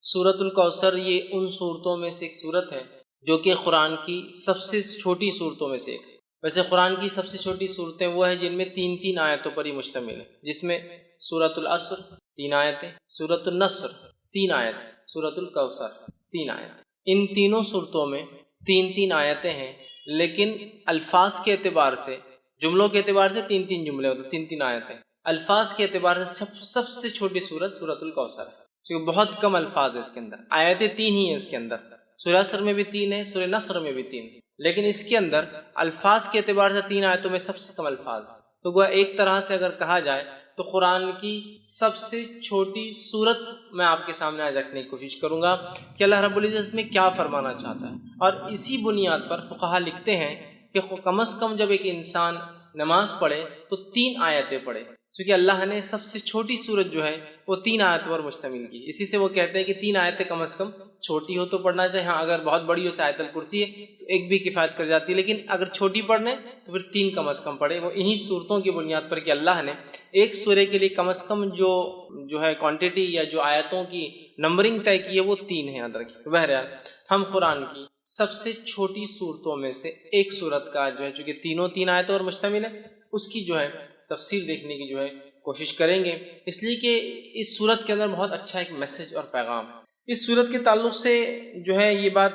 سورۃ الکوثر یہ ان صورتوں میں سے ایک صورت ہے جو کہ قرآن کی سب سے چھوٹی صورتوں میں سے ایک ہے۔ ویسے قرآن کی سب سے چھوٹی صورتیں وہ ہیں جن میں تین تین آیتوں پر ہی مشتمل ہے، جس میں سورۃ العصر 3 آیتیں، سورۃ النصر 3 آیتیں، سورۃ الکوثر 3 آیتیں۔ ان تینوں صورتوں میں تین تین آیتیں ہیں، لیکن الفاظ کے اعتبار سے، جملوں کے اعتبار سے تین تین جملے ہوتے ہیں، تین تین آیتیں۔ الفاظ کے اعتبار سے سب سے چھوٹی صورت سورۃ الکوثر ہے، کیونکہ بہت کم الفاظ ہیں اس کے اندر، آیتیں 3 ہی ہیں اس کے اندر۔ سورہ عصر میں بھی 3 ہیں، سورہ نصر میں بھی 3 ہیں، لیکن اس کے اندر الفاظ کے اعتبار سے 3 آیتوں میں سب سے کم الفاظ ہیں۔ تو گویا ایک طرح سے اگر کہا جائے تو قرآن کی سب سے چھوٹی صورت میں آپ کے سامنے آج رکھنے کی کوشش کروں گا کہ اللہ رب العزت میں کیا فرمانا چاہتا ہے، اور اسی بنیاد پر فقہا لکھتے ہیں کہ کم از کم جب ایک انسان نماز پڑھے تو 3 آیتیں پڑھے، کیونکہ اللہ نے سب سے چھوٹی صورت جو ہے وہ 3 آیتوں پر مشتمل کی۔ اسی سے وہ کہتے ہیں کہ 3 آیتیں کم از کم چھوٹی ہو تو پڑھنا چاہیے، ہاں اگر بہت بڑی ہو آیت الکرسی ہے تو ایک بھی کفایت کر جاتی ہے، لیکن اگر چھوٹی پڑھنے تو پھر 3 کم از کم پڑھے۔ وہ انہی صورتوں کی بنیاد پر کہ اللہ نے ایک سورے کے لیے کم از کم جو ہے کوانٹٹی یا جو آیتوں کی نمبرنگ طے کی ہے وہ 3 ہے، یاد رکھیے۔ بہرحال ہم قرآن کی سب سے چھوٹی صورتوں میں سے ایک صورت کا جو ہے، چونکہ تینوں 3 آیتوں پر مشتمل ہے، اس کی جو ہے تفسیر دیکھنے کی جو ہے کوشش کریں گے، اس لیے کہ اس صورت کے اندر بہت اچھا ایک میسج اور پیغام ہے۔ اس صورت کے تعلق سے جو ہے یہ بات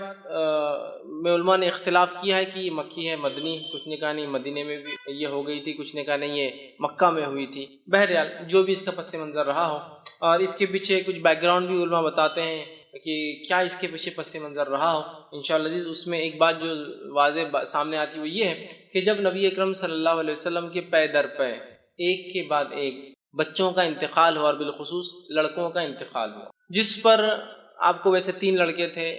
میں علماء نے اختلاف کیا ہے کہ یہ مکی ہے مدنی، کچھ نے کہا نہیں مدینے میں بھی یہ ہو گئی تھی، کچھ نے کہا نہیں یہ مکہ میں ہوئی تھی۔ بہرحال جو بھی اس کا پس منظر رہا ہو، اور اس کے پیچھے کچھ بیک گراؤنڈ بھی علماء بتاتے ہیں کہ کیا اس کے پیچھے پس منظر رہا ہو، انشاءاللہ اس میں ایک بات جو واضح سامنے آتی وہ یہ ہے کہ جب نبی اکرم صلی اللہ علیہ وسلم کے پے در پے ایک کے بعد ایک بچوں کا انتقال ہوا، اور بالخصوص لڑکوں کا انتقال ہوا، جس پر آپ کو ویسے 3 لڑکے تھے،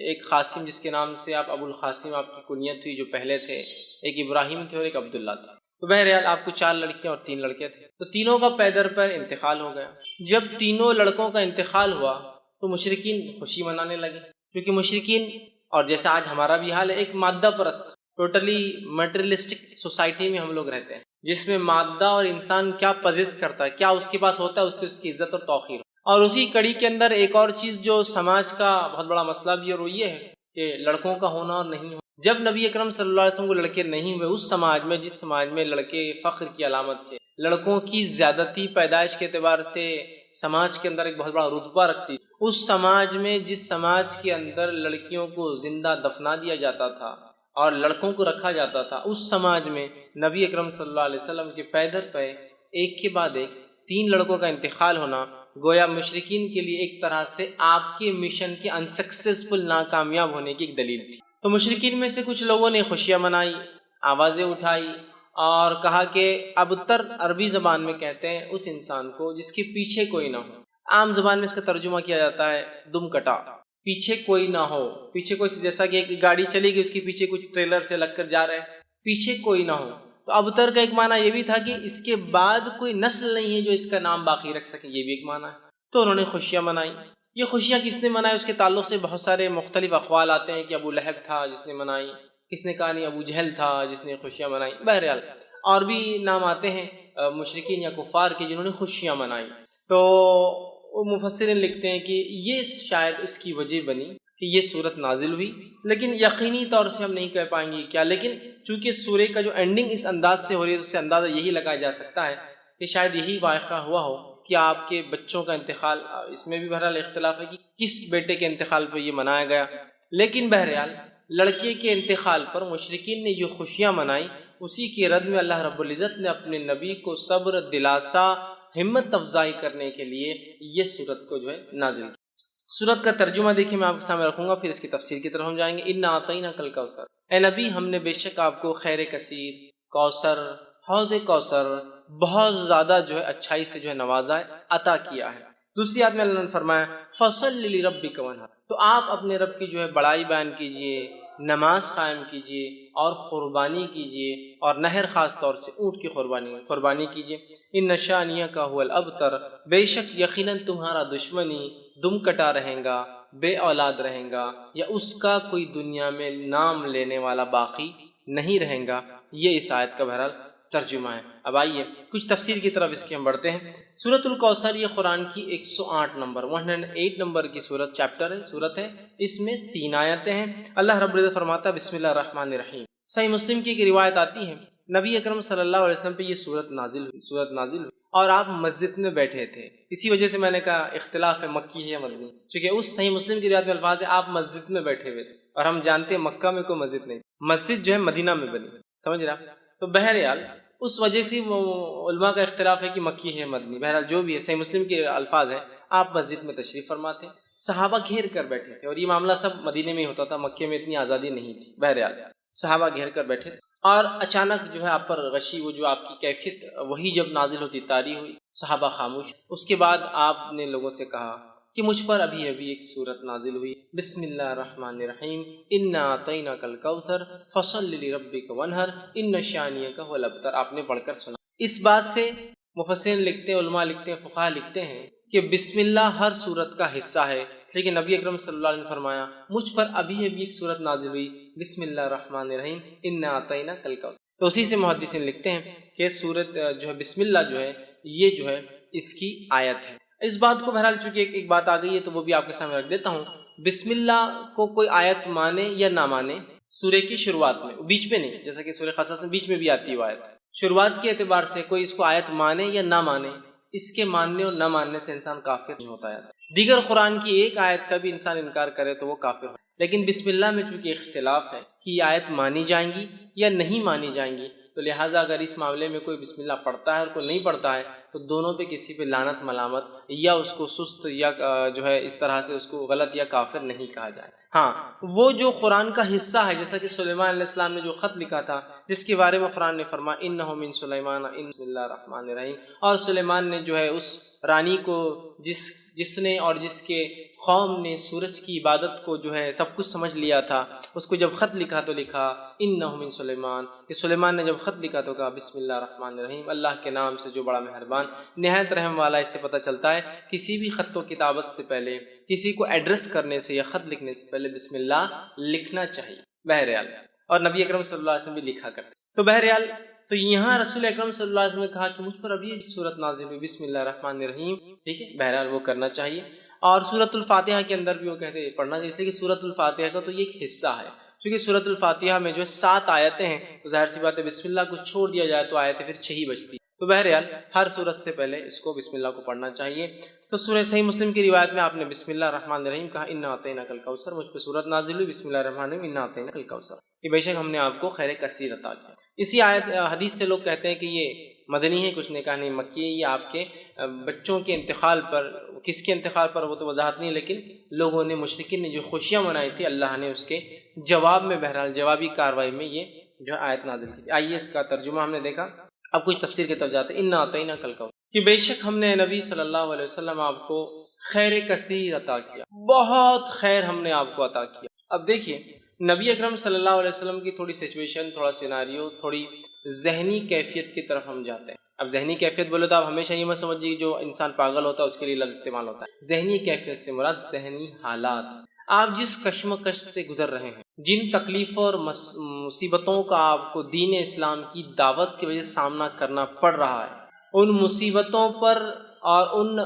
ایک قاسم جس کے نام سے آپ ابو القاسم آپ کی کنیت تھی جو پہلے تھے، ایک ابراہیم تھے اور ایک عبداللہ تھا۔ تو بہرحال آپ کو 4 لڑکیاں اور 3 لڑکے تھے، تو تینوں کا پے در پے انتقال ہو گیا۔ جب تینوں لڑکوں کا انتقال ہوا تو مشرکین خوشی منانے لگے، کیونکہ مشرکین، اور جیسا آج ہمارا بھی حال ہے، ایک مادہ پرست ٹوٹلی میٹریلسٹک سوسائٹی میں ہم لوگ رہتے ہیں، جس میں مادہ اور انسان کیا پزیس کرتا ہے، کیا اس کے پاس ہوتا ہے، اس سے اس کی عزت اور توقیر۔ اور اسی کڑی کے اندر ایک اور چیز جو سماج کا بہت بڑا مسئلہ بھی ہے، اور وہ یہ ہے کہ لڑکوں کا ہونا اور نہیں ہونا۔ جب نبی اکرم صلی اللہ علیہ وسلم کو لڑکے نہیں ہوئے، اس سماج میں، جس سماج میں لڑکے فخر کی علامت تھے، لڑکوں کی زیادتی پیدائش کے اعتبار سے سماج کے اندر ایک بہت بڑا رتبہ رکھتی، اس سماج میں، جس سماج کے اندر لڑکیوں کو زندہ دفنا دیا جاتا تھا اور لڑکوں کو رکھا جاتا تھا، اس سماج میں نبی اکرم صلی اللہ علیہ وسلم کے پے در پے ایک کے بعد ایک 3 لڑکوں کا انتقال ہونا گویا مشرکین کے لیے ایک طرح سے آپ کے مشن کے انسکسیسفل، ناکامیاب ہونے کی ایک دلیل تھی۔ تو مشرکین میں سے کچھ لوگوں نے خوشیاں منائی، آوازیں اٹھائی، اور کہا کہ ابتر عربی زبان میں کہتے ہیں اس انسان کو جس کے پیچھے کوئی نہ ہو۔ عام زبان میں اس کا ترجمہ کیا جاتا ہے دم کٹا، پیچھے کوئی نہ ہو، پیچھے کوئی، جیسا کہ ایک گاڑی چلی گئی اس کے پیچھے کچھ ٹریلر سے لگ کر جا رہے ہیں، پیچھے کوئی نہ ہو۔ تو ابتر کا ایک معنی یہ بھی تھا کہ اس کے بعد کوئی نسل نہیں ہے جو اس کا نام باقی رکھ سکے، یہ بھی ایک معنی ہے۔ تو انہوں نے خوشیاں منائی۔ یہ خوشیاں کس نے منائی اس کے تعلق سے بہت سارے مختلف اقوال آتے ہیں کہ ابو لہب تھا جس نے منائی، کس نے کہا نہیں ابو جہل تھا جس نے خوشیاں منائی، بہرحال اور بھی نام آتے ہیں مشرکین یا کفار کے جنہوں نے خوشیاں منائی۔ تو مفسرین لکھتے ہیں کہ یہ شاید اس کی وجہ بنی کہ یہ صورت نازل ہوئی، لیکن یقینی طور سے ہم نہیں کہہ پائیں گے کیا، لیکن چونکہ سورے کا جو اینڈنگ اس انداز سے ہو رہی ہے اس سے اندازہ یہی لگایا جا سکتا ہے کہ شاید یہی واقعہ ہوا ہو کہ آپ کے بچوں کا انتقال، اس میں بھی بہرحال اختلاف ہے کہ کس بیٹے کے انتقال پہ یہ منایا گیا، لیکن بہرحال لڑکے کے انتقال پر مشرکین نے جو خوشیاں منائی، اسی کی رد میں اللہ رب العزت نے اپنے نبی کو صبر، دلاسا، ہمت افزائی کرنے کے لیے یہ سورت کو جو ہے نازل کی۔ سورت کا ترجمہ دیکھیں میں آپ کے سامنے رکھوں گا، پھر اس کی تفسیر کی طرف ہم جائیں گے۔ انا اعطیناک الکوثر، اے نبی ہم نے بے شک آپ کو خیر کثیر، کوثر، حوض کوثر، بہت زیادہ جو ہے اچھائی سے جو ہے نوازا ہے، عطا کیا ہے۔ دوسری آیت میں اللہ نے فرمایا فصل لربک وانحر، تو آپ اپنے رب کی جو ہے بڑائی بیان کیجئے، نماز قائم کیجئے اور قربانی کیجئے، اور نہر خاص طور سے اونٹ کی قربانی کیجئے۔ ان شانیک هو الابتر، بے شک یقیناً تمہارا دشمنی دم کٹا رہے گا، بے اولاد رہے گا، یا اس کا کوئی دنیا میں نام لینے والا باقی نہیں رہے گا۔ یہ اس آیت کا بہرحال ترجمہ ہے۔ اب آئیے کچھ تفسیر کی طرف اس کے ہم بڑھتے ہیں۔ سورۃ الکوثر یہ قرآن کی 108 نمبر 108 نمبر کی سورت ہے، اس میں 3 آیتیں ہیں۔ اللہ رب العزت فرماتا ہے بسم اللہ الرحمن الرحیم۔ صحیح مسلم کی ایک روایت آتی ہے نبی اکرم صلی اللہ علیہ وسلم پہ یہ سورت نازل ہوئی اور آپ مسجد میں بیٹھے تھے۔ اسی وجہ سے میں نے کہا اختلاف ہے مکی ہے یا مدنی، کیونکہ اس صحیح مسلم کی روایت میں الفاظ ہے آپ مسجد میں بیٹھے ہوئے تھے، اور ہم جانتے ہیں مکہ میں کوئی مسجد نہیں، مسجد جو ہے مدینہ میں بنی، سمجھ رہا؟ تو بہرحال اس وجہ سے وہ علماء کا اختلاف ہے کہ مکی ہے مدنی، بہرحال جو بھی ہے صحیح مسلم کے الفاظ ہیں آپ مسجد میں تشریف فرما تھے، صحابہ گھیر کر بیٹھے تھے، اور یہ معاملہ سب مدینے میں ہی ہوتا تھا، مکے میں اتنی آزادی نہیں تھی۔ بہرحال صحابہ گھیر کر بیٹھے اور اچانک جو ہے آپ پر غشی، وہ جو آپ کی کیفیت وہی جب نازل ہوتی طاری ہوئی، صحابہ خاموش۔ اس کے بعد آپ نے لوگوں سے کہا کہ مجھ پر ابھی ایک صورت نازل ہوئی، بسم اللہ الرحمن الرحیم، انا اعطیناک الکوثر فصل لربک وانحر ان شانئک هو الابتر۔ آپ نے پڑھ کر سنا۔ اس بات سے مفسرین لکھتے ہیں، علماء لکھتے ہیں، فقہاء لکھتے ہیں کہ بسم اللہ ہر صورت کا حصہ ہے، لیکن نبی اکرم صلی اللہ علیہ وسلم نے فرمایا مجھ پر ابھی ایک صورت نازل ہوئی، بسم اللہ الرحمن الرحیم انا اعطیناک الکوثر۔ تو اسی سے محدثین لکھتے ہیں کہ صورت جو ہے بسم اللہ جو ہے یہ جو ہے اس کی آیت ہے۔ اس بات کو بہرحال چونکہ ایک بات آ گئی ہے تو وہ بھی آپ کے سامنے رکھ دیتا ہوں۔ بسم اللہ کو کوئی آیت مانے یا نہ مانے، سورہ کی شروعات میں، بیچ میں نہیں، جیسا کہ سورہ قصص میں بیچ میں بھی آتی ہے وہ آیت، شروعات کے اعتبار سے کوئی اس کو آیت مانے یا نہ مانے، اس کے ماننے اور نہ ماننے سے انسان کافر نہیں ہوتا ہے۔ دیگر قرآن کی ایک آیت کا بھی انسان انکار کرے تو وہ کافر ہو، لیکن بسم اللہ میں چونکہ اختلاف ہے کہ یہ آیت مانی جائیں گی یا نہیں مانی جائیں گی، تو لہٰذا اگر اس معاملے میں کوئی بسم اللہ پڑھتا ہے اور کوئی نہیں پڑھتا ہے تو دونوں پہ کسی پہ لعنت ملامت یا اس کو سست یا جو ہے اس طرح سے اس کو غلط یا کافر نہیں کہا جائے۔ ہاں وہ جو قرآن کا حصہ ہے، جیسا کہ سلیمان علیہ السلام نے جو خط لکھا تھا جس کے بارے میں قرآن نے فرمایا انہ من سلیمان بسم اللہ الرحمن الرحیم، اور سلیمان نے جو ہے اس رانی کو جس نے اور جس کے قوم نے سورج کی عبادت کو جو ہے سب کچھ سمجھ لیا تھا، اس کو جب خط لکھا تو لکھا انہ من سلیمان، کہ سلیمان نے جب خط لکھا تو کہا بسم اللہ الرحمن الرحیم، اللہ کے نام سے جو بڑا مہربان نہایت رحم والا۔ اس سے پتہ چلتا ہے کسی بھی خط و کتابت سے پہلے، کسی کو ایڈریس کرنے سے یا خط لکھنے سے پہلے بسم اللہ لکھنا چاہیے بہرحال، اور نبی اکرم صلی اللہ علیہ وسلم بھی لکھا کرتے۔ تو بہرحال تو یہاں رسول اکرم صلی اللہ علیہ وسلم نے کہا کہ مجھ پر ابھی ایک صورت نازل ہوئی بسم اللہ الرحمن الرحیم، ٹھیک ہے، بہرحال وہ کرنا چاہیے۔ اور سورۃ الفاتحہ کے اندر بھی وہ کہتے ہیں پڑھنا چاہیے، اس لیے کہ سورۃ الفاتحہ کا تو یہ ایک حصہ ہے، چونکہ سورۃ الفاتحہ میں جو ہے 7 آیتیں ہیں، تو ظاہر سی بات ہے بسم اللہ کو چھوڑ دیا جائے تو آیتیں پھر 6 ہی بچتی ہیں۔ تو بہرحال ہر صورت سے پہلے اس کو بسم اللہ کو پڑھنا چاہیے۔ تو سورہ صحیح مسلم کی روایت میں آپ نے بسم اللہ الرحمن الرحیم کہا انا اعطیناک الکوثر، مجھ پہ صورت نازل ہوئی بسم اللہ الرحمن الرحیم انا اعطیناک الکوثر، کہ بے شک ہم نے آپ کو خیر کثیر عطا کیا۔ اسی آیت حدیث سے لوگ کہتے ہیں کہ یہ مدنی ہے، کچھ نے کہا نہیں مکی ہے، یہ آپ کے بچوں کے انتقال پر، کس کے انتقال پر وہ تو وضاحت نہیں، لیکن لوگوں نے مشرکین نے جو خوشیاں منائی تھی اللہ نے اس کے جواب میں بہرحال جوابی کارروائی میں یہ جو آیت نازل کی۔ آئیے اس کا ترجمہ ہم نے دیکھا، اب کچھ تفسیر کی طرف جاتے ہیں۔ انا اعطیناک الکوثر، کہ بے شک ہم نے نبی صلی اللہ علیہ وسلم آپ کو خیر کثیر عطا کیا، بہت خیر ہم نے آپ کو عطا کیا۔ اب دیکھیے نبی اکرم صلی اللہ علیہ وسلم کی تھوڑی سچویشن، تھوڑا سیناریو، تھوڑی ذہنی کیفیت کی طرف ہم جاتے ہیں۔ اب ذہنی کیفیت بولے تو آپ ہمیشہ یہ مت سمجھیے جو انسان پاگل ہوتا ہے اس کے لیے لفظ استعمال ہوتا ہے۔ ذہنی کیفیت سے مراد ذہنی حالات، آپ جس کشمکش سے گزر رہے ہیں، جن تکلیفوں اور مصیبتوں کا آپ کو دین اسلام کی دعوت کی وجہ سے سامنا کرنا پڑ رہا ہے، ان مصیبتوں پر اور ان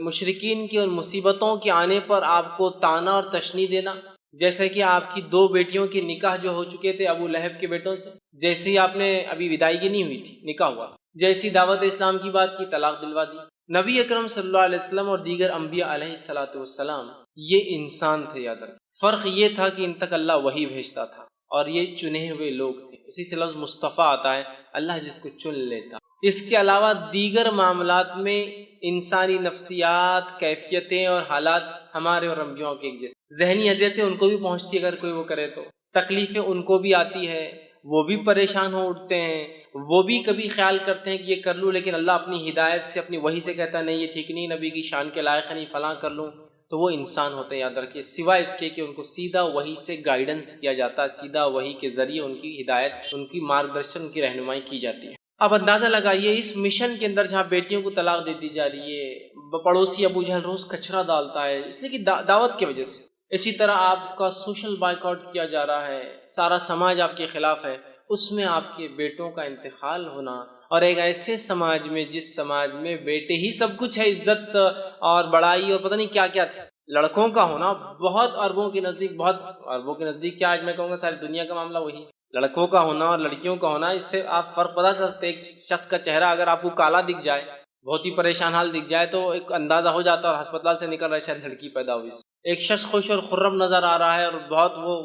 مشرکین کی ان مصیبتوں کے آنے پر آپ کو طعنہ اور تشنیع دینا، جیسے کہ آپ کی 2 بیٹیوں کے نکاح جو ہو چکے تھے ابو لہب کے بیٹوں سے، جیسے ہی آپ نے ابھی ودائیگی نہیں ہوئی تھی، نکاح ہوا، جیسی دعوت اسلام کی بات کی طلاق دلوا دی۔ نبی اکرم صلی اللہ علیہ وسلم اور دیگر انبیاء علیہ الصلوۃ والسلام یہ انسان تھے، یاد رکھیں، فرق یہ تھا کہ ان تک اللہ وحی بھیجتا تھا اور یہ چنے ہوئے لوگ تھے، اسی سے لفظ مصطفیٰ آتا ہے، اللہ جس کو چن لیتا۔ اس کے علاوہ دیگر معاملات میں انسانی نفسیات، کیفیتیں اور حالات ہمارے اور انبیاء کے ایک جیسے، ذہنی اذیتیں ان کو بھی پہنچتی ہے، اگر کوئی وہ کرے تو تکلیفیں ان کو بھی آتی ہے، وہ بھی پریشان ہو اٹھتے ہیں، وہ بھی کبھی خیال کرتے ہیں کہ یہ کر لوں، لیکن اللہ اپنی ہدایت سے، اپنی وحی سے کہتا ہے نہیں یہ ٹھیک نہیں، نبی کی شان کے لائق نہیں، فلاں کر لوں، تو وہ انسان ہوتے ہیں، یاد رکھیے، سوائے اس کے کہ ان کو سیدھا وحی سے گائیڈنس کیا جاتا ہے، سیدھا وحی کے ذریعے ان کی ہدایت، ان کی مارگدرشن، ان کی رہنمائی کی جاتی ہے۔ اب اندازہ لگائیے اس مشن کے اندر جہاں بیٹیوں کو طلاق دے دی جا رہی ہے، پڑوسی ابو جہل روز کچرا ڈالتا ہے اس لیے کہ دعوت کی وجہ سے، اسی طرح آپ کا سوشل بائیکاٹ کیا جا رہا ہے، سارا سماج آپ کے خلاف ہے، اس میں آپ کے بیٹوں کا انتقال ہونا، اور ایک ایسے سماج میں جس سماج میں بیٹے ہی سب کچھ ہے، عزت اور بڑائی اور پتہ نہیں کیا کیا تھا، لڑکوں کا ہونا بہت عربوں کے نزدیک، بہت عربوں کے نزدیک کیا، آج میں کہوں گا ساری دنیا کا معاملہ وہی، لڑکوں کا ہونا اور لڑکیوں کا ہونا، اس سے آپ فرق پتا سکتے. ایک شخص کا چہرہ اگر آپ کو کالا دکھ جائے، بہت ہی پریشان حال دکھ جائے، تو ایک اندازہ ہو جاتا ہے، اور ہسپتال سے نکل رہا ہے شاید لڑکی پیدا ہوئی. ایک شخص خوش اور خرم نظر آ رہا ہے اور بہت وہ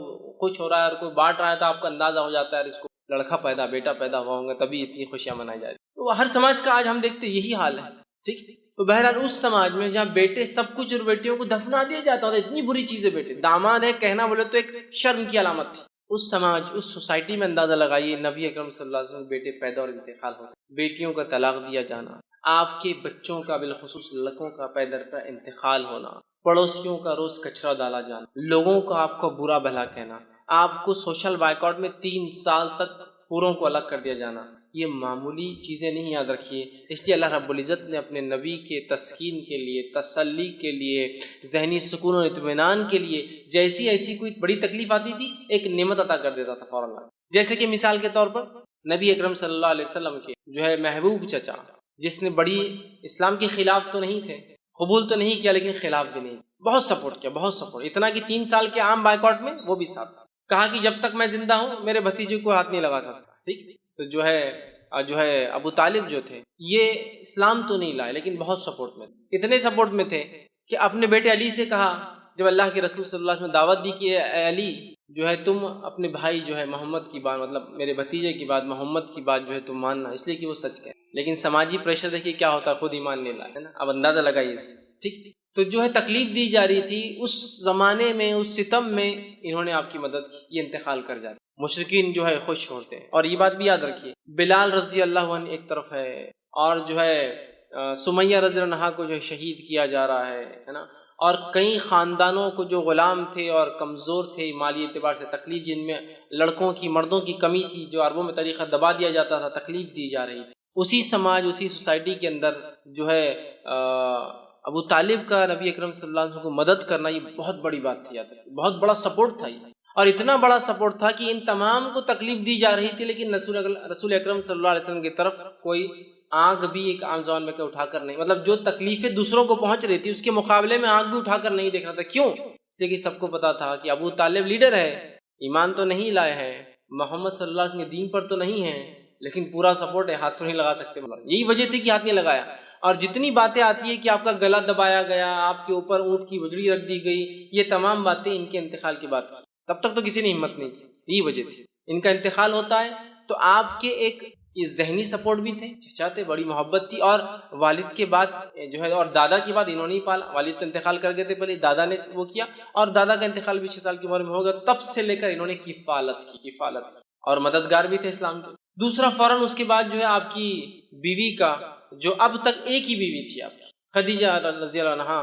خوش ہو رہا ہے اور کوئی بانٹ رہا ہے، تو آپ کا اندازہ ہو جاتا ہے اس کو لڑکا پیدا، بیٹا پیدا ہوا ہوں گے، تبھی اتنی خوشیاں منائی جاتی. تو ہر سماج کا آج ہم دیکھتے یہی حال ہے. ٹھیک. تو بہرحال اس سماج میں جہاں بیٹے سب کچھ اور بیٹیوں کو دفنا دیا جاتا ہے، اتنی بری چیزیں، بیٹے داماد ہے کہنا بولے تو ایک شرم کی علامت تھی. اس سماج، اس سوسائٹی میں اندازہ لگائیے نبی اکرم صلی اللہ علیہ وسلم بیٹے پیدا اور انتقال ہو، بیٹیوں کا طلاق دیا جانا، آپ کے بچوں کا بالخصوص لڑکوں کا پیدر پر انتقال ہونا، پڑوسیوں کا روز کچرا ڈالا جانا، لوگوں کا آپ کو برا بھلا کہنا، آپ کو سوشل بائیکاٹ میں 3 سال تک پوروں کو الگ کر دیا جانا، یہ معمولی چیزیں نہیں، یاد رکھیے. اس لیے اللہ رب العزت نے اپنے نبی کے تسکین کے لیے، تسلی کے لیے، ذہنی سکون و اطمینان کے لیے جیسی ایسی کوئی بڑی تکلیف آتی تھی، ایک نعمت عطا کر دیتا تھا فوراً. جیسے کہ مثال کے طور پر نبی اکرم صلی اللہ علیہ وسلم کے جو ہے محبوب چچا، جس نے بڑی اسلام کے خلاف تو نہیں تھے، قبول تو نہیں کیا، لیکن خلاف بھی نہیں، بہت سپورٹ کیا، بہت سپورٹ، اتنا کہ 3 سال کے عام بائیکاٹ میں وہ بھی ساتھ تھا. کہا کہ جب تک میں زندہ ہوں میرے بھتیجے کو ہاتھ نہیں لگا سکتا. ٹھیک. تو جو ہے ابو طالب جو تھے، یہ اسلام تو نہیں لائے لیکن بہت سپورٹ میں تھے، اتنے سپورٹ میں تھے کہ اپنے بیٹے علی سے کہا، جب اللہ کے رسول صلی اللہ علیہ وسلم دعوت دی کہ اے علی جو ہے تم اپنے بھائی جو ہے محمد کی بات، مطلب میرے بھتیجے کی بات، محمد کی بات جو ہے تم ماننا، اس لیے کہ وہ سچ کہے. لیکن سماجی پریشر دیکھیے کیا ہوتا ہے، خود ایمان نہیں لائے، ہے نا. اب اندازہ لگائیے اس سے. ٹھیک. تو جو ہے تکلیف دی جا رہی تھی اس زمانے میں، اس ستم میں انہوں نے آپ کی مدد کی، یہ انتقال کر جاتے. مشرکین جو ہے خوش ہوتے ہیں. اور یہ بات بھی یاد رکھیے، بلال رضی اللہ عنہ ایک طرف ہے، اور جو ہے سمیہ رضی اللہ عنہا کو جو ہے شہید کیا جا رہا ہے نا. اور کئی خاندانوں کو جو غلام تھے اور کمزور تھے مالی اعتبار سے، تکلیف جن میں لڑکوں کی، مردوں کی کمی تھی، جو عربوں میں طریقہ دبا دیا جاتا تھا، تکلیف دی جا رہی تھی، اسی سماج، اسی سوسائٹی کے اندر جو ہے ابو طالب کا نبی اکرم صلی اللہ علیہ وسلم کو مدد کرنا، یہ بہت بڑی بات تھی، بہت بڑا سپورٹ تھا یہ. اور اتنا بڑا سپورٹ تھا کہ ان تمام کو تکلیف دی جا رہی تھی، لیکن رسول اکرم صلی اللہ علیہ وسلم کی طرف کوئی آنکھ بھی، ایک عام زبان میں کہ اٹھا کر نہیں، مطلب جو تکلیفیں دوسروں کو پہنچ رہی تھی اس کے مقابلے میں آنکھ بھی اٹھا کر نہیں دیکھ رہا تھا. کیوں؟ اس لیے کہ سب کو پتا تھا کہ ابو طالب لیڈر ہے، ایمان تو نہیں لائے ہیں، محمد صلی اللہ علیہ وسلم کے دین پر تو نہیں ہے، لیکن پورا سپورٹ ہے، ہاتھ تو نہیں لگا سکتے. یہی وجہ تھی کہ ہاتھ نہیں لگایا. اور جتنی باتیں آتی ہے کہ آپ کا گلا دبایا گیا، آپ کے اوپر اونٹ کی وجڑی رکھ دی گئی، یہ تمام باتیں ان کے انتقال کی بات کی، تب تک تو کسی نے ہمت نہیں کی. یہی وجہ تھی. ان کا انتقال ہوتا ہے تو آپ کے ایک یہ ذہنی سپورٹ بھی تھے، چچا تھے، بڑی محبت تھی، اور والد کے بعد جو ہے اور دادا کے بعد انہوں نے ہی پالا. والد تو انتقال کر گئے تھے پہلے، دادا نے وہ کیا، اور دادا کا انتقال بھی 6 سال کی عمر میں ہوگا. تب سے لے کر انہوں نے کفالت کی اور مددگار بھی تھے اسلام کے. دوسرا فوراً اس کے بعد جو ہے آپ کی بیوی کا، جو اب تک ایک ہی بیوی تھی آپ کی، خدیجہ رضی اللہ عنہا،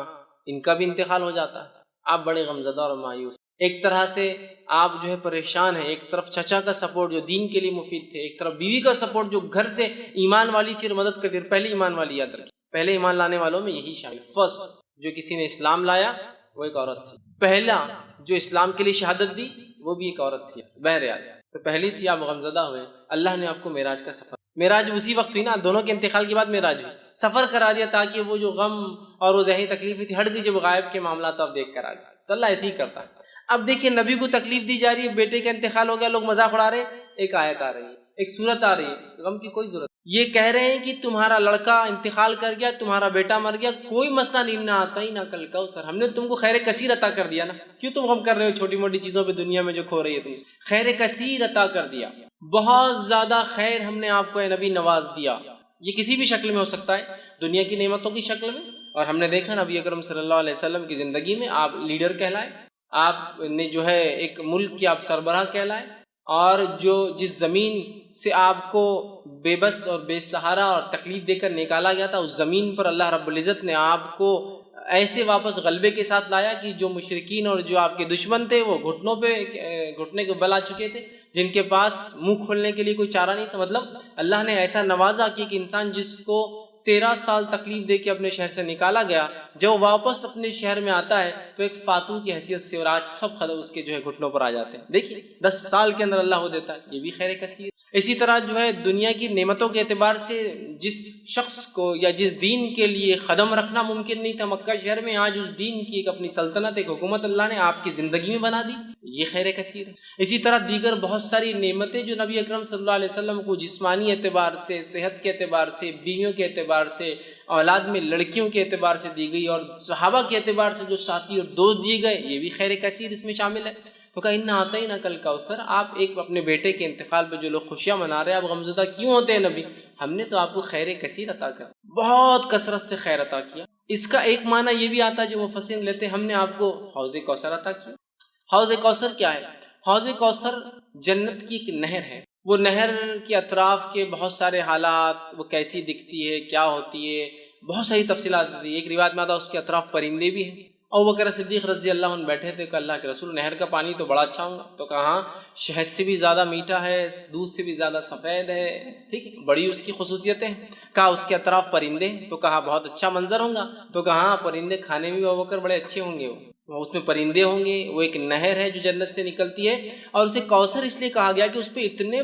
ان کا بھی انتقال ہو جاتا ہے. آپ بڑے غمزدہ اور مایوس، ایک طرح سے آپ جو ہے پریشان ہیں. ایک طرف چچا کا سپورٹ جو دین کے لیے مفید تھے، ایک طرف بیوی کا سپورٹ جو گھر سے ایمان والی تھی اور مدد کرتی. پہلے ایمان والی، یاد رکھیے، پہلے ایمان لانے والوں میں یہی شامل. فرسٹ جو کسی نے اسلام لایا وہ ایک عورت تھی. پہلا جو اسلام کے لیے شہادت دی وہ بھی ایک عورت تھی. بہرحال تو پہلی تھی. آپ غمزدہ ہوئے، اللہ نے آپ کو معراج کا سفر، معراج اسی وقت ہوئی نا، دونوں کے انتقال کے بعد معراج ہوئی، سفر کرا دیا تاکہ وہ جو غم اور وہ ذہنی تکلیف تھی ہٹ دی، جب غائب کے معاملات آپ دیکھ کر آ گئے. تو اللہ ایسے ہی کرتا ہے. اب دیکھیے نبی کو تکلیف دی جا رہی ہے، بیٹے کا انتقال ہو گیا، لوگ مذاق اڑا رہے ہیں. ایک آیت آ رہی ہے، ایک سورت آ رہی ہے، غم کی کوئی ضرورت. یہ کہہ رہے ہیں کہ تمہارا لڑکا انتقال کر گیا، تمہارا بیٹا مر گیا، کوئی مسئلہ نہیں، نہ آتا ہی نہ کل کا سر، ہم نے تم کو خیر کثیر عطا کر دیا نا. کیوں تم غم کر رہے ہو چھوٹی موٹی چیزوں پہ دنیا میں جو کھو رہی ہے تم سے؟ خیر کثیر عطا کر دیا، بہت زیادہ خیر ہم نے آپ کو اے نبی نواز دیا. یہ کسی بھی شکل میں ہو سکتا ہے، دنیا کی نعمتوں کی شکل میں. اور ہم نے دیکھا نبی اکرم صلی اللہ علیہ وسلم کی زندگی میں آپ لیڈر کہلائے، آپ نے جو ہے ایک ملک کے آپ سربراہ کہلائے، اور جو جس زمین سے آپ کو بے بس اور بے سہارا اور تکلیف دے کر نکالا گیا تھا، اس زمین پر اللہ رب العزت نے آپ کو ایسے واپس غلبے کے ساتھ لایا کہ جو مشرکین اور جو آپ کے دشمن تھے وہ گھٹنے کو بل آ چکے تھے، جن کے پاس منہ کھولنے کے لیے کوئی چارہ نہیں تھا. مطلب اللہ نے ایسا نوازا کہ ایک انسان جس کو 13 سال تکلیف دے کے اپنے شہر سے نکالا گیا، جب وہ واپس اپنے شہر میں آتا ہے تو ایک فاتو کی حیثیت سے، اور آج سب خلق اس کے جو ہے گھٹنوں پر آ جاتے ہیں۔ دیکھیے 10 سال کے اندر اللہ وہ دیتا ہے، یہ بھی خیر کثیر۔ اسی طرح جو ہے دنیا کی نعمتوں کے اعتبار سے جس شخص کو یا جس دین کے لیے قدم رکھنا ممکن نہیں تھا مکہ شہر میں، آج اس دین کی ایک اپنی سلطنت، ایک حکومت اللہ نے آپ کی زندگی میں بنا دی، یہ خیر کثیر ہے۔ اسی طرح دیگر بہت ساری نعمتیں جو نبی اکرم صلی اللہ علیہ وسلم کو جسمانی اعتبار سے، صحت کے اعتبار سے، بیویوں کے اعتبار سے، اولاد میں لڑکیوں کے اعتبار سے دی گئی، اور صحابہ کے اعتبار سے جو ساتھی اور دوست دیے گئے، یہ بھی خیر کثیر اس میں شامل ہے۔ تو کہا اِنَّا أَعْطَيْنَاكَ الْكَوْثَرَ، آپ ایک اپنے بیٹے کے انتقال پہ جو لوگ خوشیاں منا رہے ہیں، آپ غمزدہ کیوں ہوتے ہیں نبی؟ ہم نے تو آپ کو خیر کثیر عطا کر، بہت کثرت سے خیر عطا کیا۔ اس کا ایک معنی یہ بھی آتا ہے جو مفسرین لیتے ہیں، ہم نے آپ کو حوض کوثر عطا کیا۔ حوض کوثر کیا ہے؟ حوض کوثر جنت کی ایک نہر ہے۔ وہ نہر کے اطراف کے بہت سارے حالات، وہ کیسی دکھتی ہے، کیا ہوتی ہے، بہت ساری تفصیلات ہوتی ہے۔ ایک روایت میں آتا ہے اس کے اطراف پرندے بھی ہیں۔ ابوبکر صدیق رضی اللہ عنہ بیٹھے تھے کہ اللہ کے رسول، نہر کا پانی تو بڑا اچھا ہوگا، تو کہا ہاں، شہد سے بھی زیادہ میٹھا ہے، دودھ سے بھی زیادہ سفید ہے، ٹھیک ہے، بڑی اس کی خصوصیتیں ہیں۔ کہا اس کے اطراف پرندے ہیں، تو کہا بہت اچھا منظر ہوگا، تو کہا ہاں، پرندے کھانے میں بھی ابوبکر بڑے اچھے ہوں گے، وہ اس میں پرندے ہوں گے، وہ ایک نہر ہے جو جنت سے نکلتی ہے، اور اسے کوثر اس لیے کہا گیا کہ اس پہ اتنے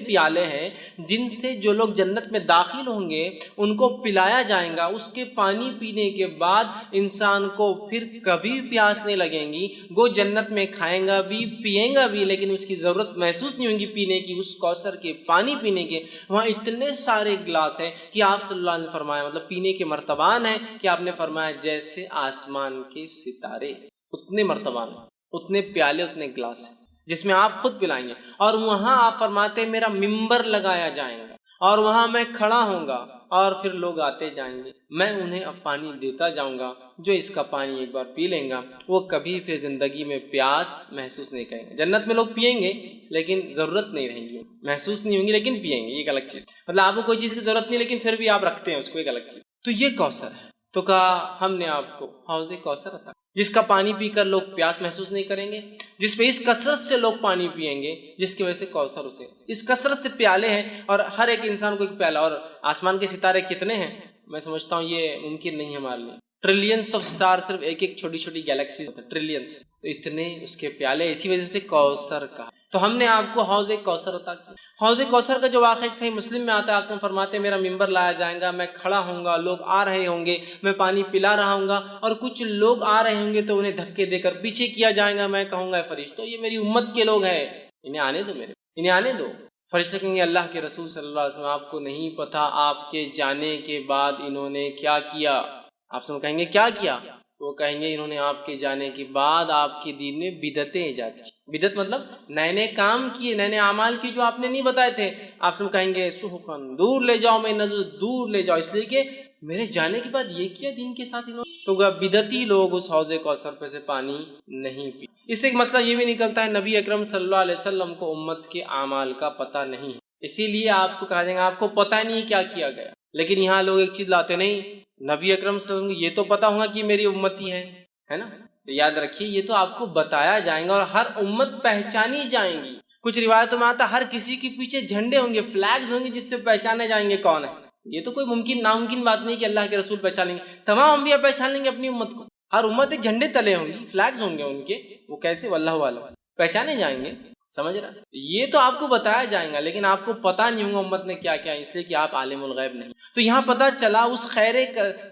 پیالے ہیں جن سے جو لوگ جنت میں داخل ہوں گے ان کو پلایا جائے گا۔ اس کے پانی پینے کے بعد انسان کو پھر کبھی پیاس نہیں لگیں گی، وہ جنت میں کھائیں گا بھی، پئیں گا بھی، لیکن اس کی ضرورت محسوس نہیں ہوگی پینے کی، اس کوثر کے پانی پینے کے۔ وہاں اتنے سارے گلاس ہیں کہ آپ صلی اللہ علیہ وسلم نے فرمایا، مطلب پینے کے مرتبان ہیں کہ آپ نے فرمایا جیسے آسمان کے ستارے، اتنے مرتبان ہیں، اتنے پیالے، اتنے گلاس ہیں جس میں آپ خود پلائیں گے۔ اور وہاں آپ فرماتے ہیں میرا ممبر لگایا جائے گا، اور وہاں میں کھڑا ہوں گا، اور پھر لوگ آتے جائیں گے، میں انہیں اب پانی دیتا جاؤں گا، جو اس کا پانی ایک بار پی لیں گا وہ کبھی پھر زندگی میں پیاس محسوس نہیں کریں گے۔ جنت میں لوگ پئیں گے لیکن ضرورت نہیں رہیں گی، محسوس نہیں ہوں گی لیکن پئیں گے، یہ ایک الگ چیز، مطلب آپ کو کوئی چیز کی ضرورت نہیں لیکن پھر بھی آپ رکھتے ہیں اس کو، ایک الگ چیز۔ تو یہ کوثر ہے۔ تو کہا ہم نے آپ کو حوض کوثر عطا، جس کا پانی پی کر لوگ پیاس محسوس نہیں کریں گے، جس پہ اس کثرت سے لوگ پانی پئیں گے، جس کی وجہ سے کوثر اسے، اس کثرت سے پیالے ہیں، اور ہر ایک انسان کو ایک پیالہ۔ اور آسمان کے ستارے کتنے ہیں؟ میں سمجھتا ہوں یہ ممکن نہیں ہے ہمارے لیے، ٹریلینس آف سٹار، صرف ایک ایک چھوٹی چھوٹی گیلیکسیز، ٹریلینس، تو اتنے اس کے پیالے، اسی وجہ سے کوثر کہا۔ تو ہم نے آپ کو حوض کوثر عطا کیا۔ حوض کوثر کا جو واقعہ صحیح مسلم میں آتا ہے، آپ نے فرماتے ہیں میرا ممبر لایا جائے گا، میں کھڑا ہوں گا، لوگ آ رہے ہوں گے، میں پانی پلا رہا ہوں گا، اور کچھ لوگ آ رہے ہوں گے تو انہیں دھکے دے کر پیچھے کیا جائے گا، میں کہوں گا فرشتوں یہ میری امت کے لوگ ہیں، انہیں آنے دو، انہیں آنے دو۔ فرشتے کہیں گے اللہ کے رسول صلی اللہ علیہ وسلم آپ کو نہیں پتہ آپ کے جانے کے بعد انہوں نے کیا کیا؟ آپ سے کہیں گے کیا کیا؟ وہ کہیں گے انہوں نے آپ کے جانے کے بعد آپ کے دین میں بدعتیں ایجاد کی۔ بدعت مطلب نئے نئے کام کیے، نئے نئے اعمال کی جو آپ نے نہیں بتائے تھے۔ آپ سے کہیں گے سحقاً، دور لے جاؤ، میں نظر دور لے جاؤ، اس لیے کہ میرے جانے کے بعد یہ کیا دین کے ساتھ انہوں نے۔ تو بدعتی لوگ اس حوض کوثر پہ سے پانی نہیں پی۔ اس سے ایک مسئلہ یہ بھی نکلتا ہے نبی اکرم صلی اللہ علیہ وسلم کو امت کے اعمال کا پتہ نہیں ہے، اسی لیے آپ کو کہا جائے گا آپ کو پتہ نہیں کیا کیا گیا۔ لیکن یہاں لوگ ایک چیز لاتے نہیں، نبی اکرم صلی اللہ علیہ وسلم کو یہ تو پتہ ہوگا کہ میری امتی ہے نا، تو یاد رکھیے یہ تو آپ کو بتایا جائے گا، اور ہر امت پہچانی جائیں گی۔ کچھ روایتوں میں آتا ہر کسی کے پیچھے جھنڈے ہوں گے، فلیگز ہوں گے جس سے پہچانے جائیں گے کون ہے۔ یہ تو کوئی ناممکن بات نہیں کہ اللہ کے رسول پہچان لیں گے، تمام انبیاء پہچان لیں گے اپنی امت کو، ہر امت ایک جھنڈے تلے ہوں گی، فلیگز ہوں گے ان کے، وہ کیسے واللہ عالم، پہچانے جائیں گے، سمجھ رہا؟ یہ تو آپ کو بتایا جائے گا لیکن آپ کو پتہ نہیں ہوگا امت نے کیا کیا، اس لیے کہ آپ عالم الغیب نہیں۔ تو یہاں پتہ چلا اس خیر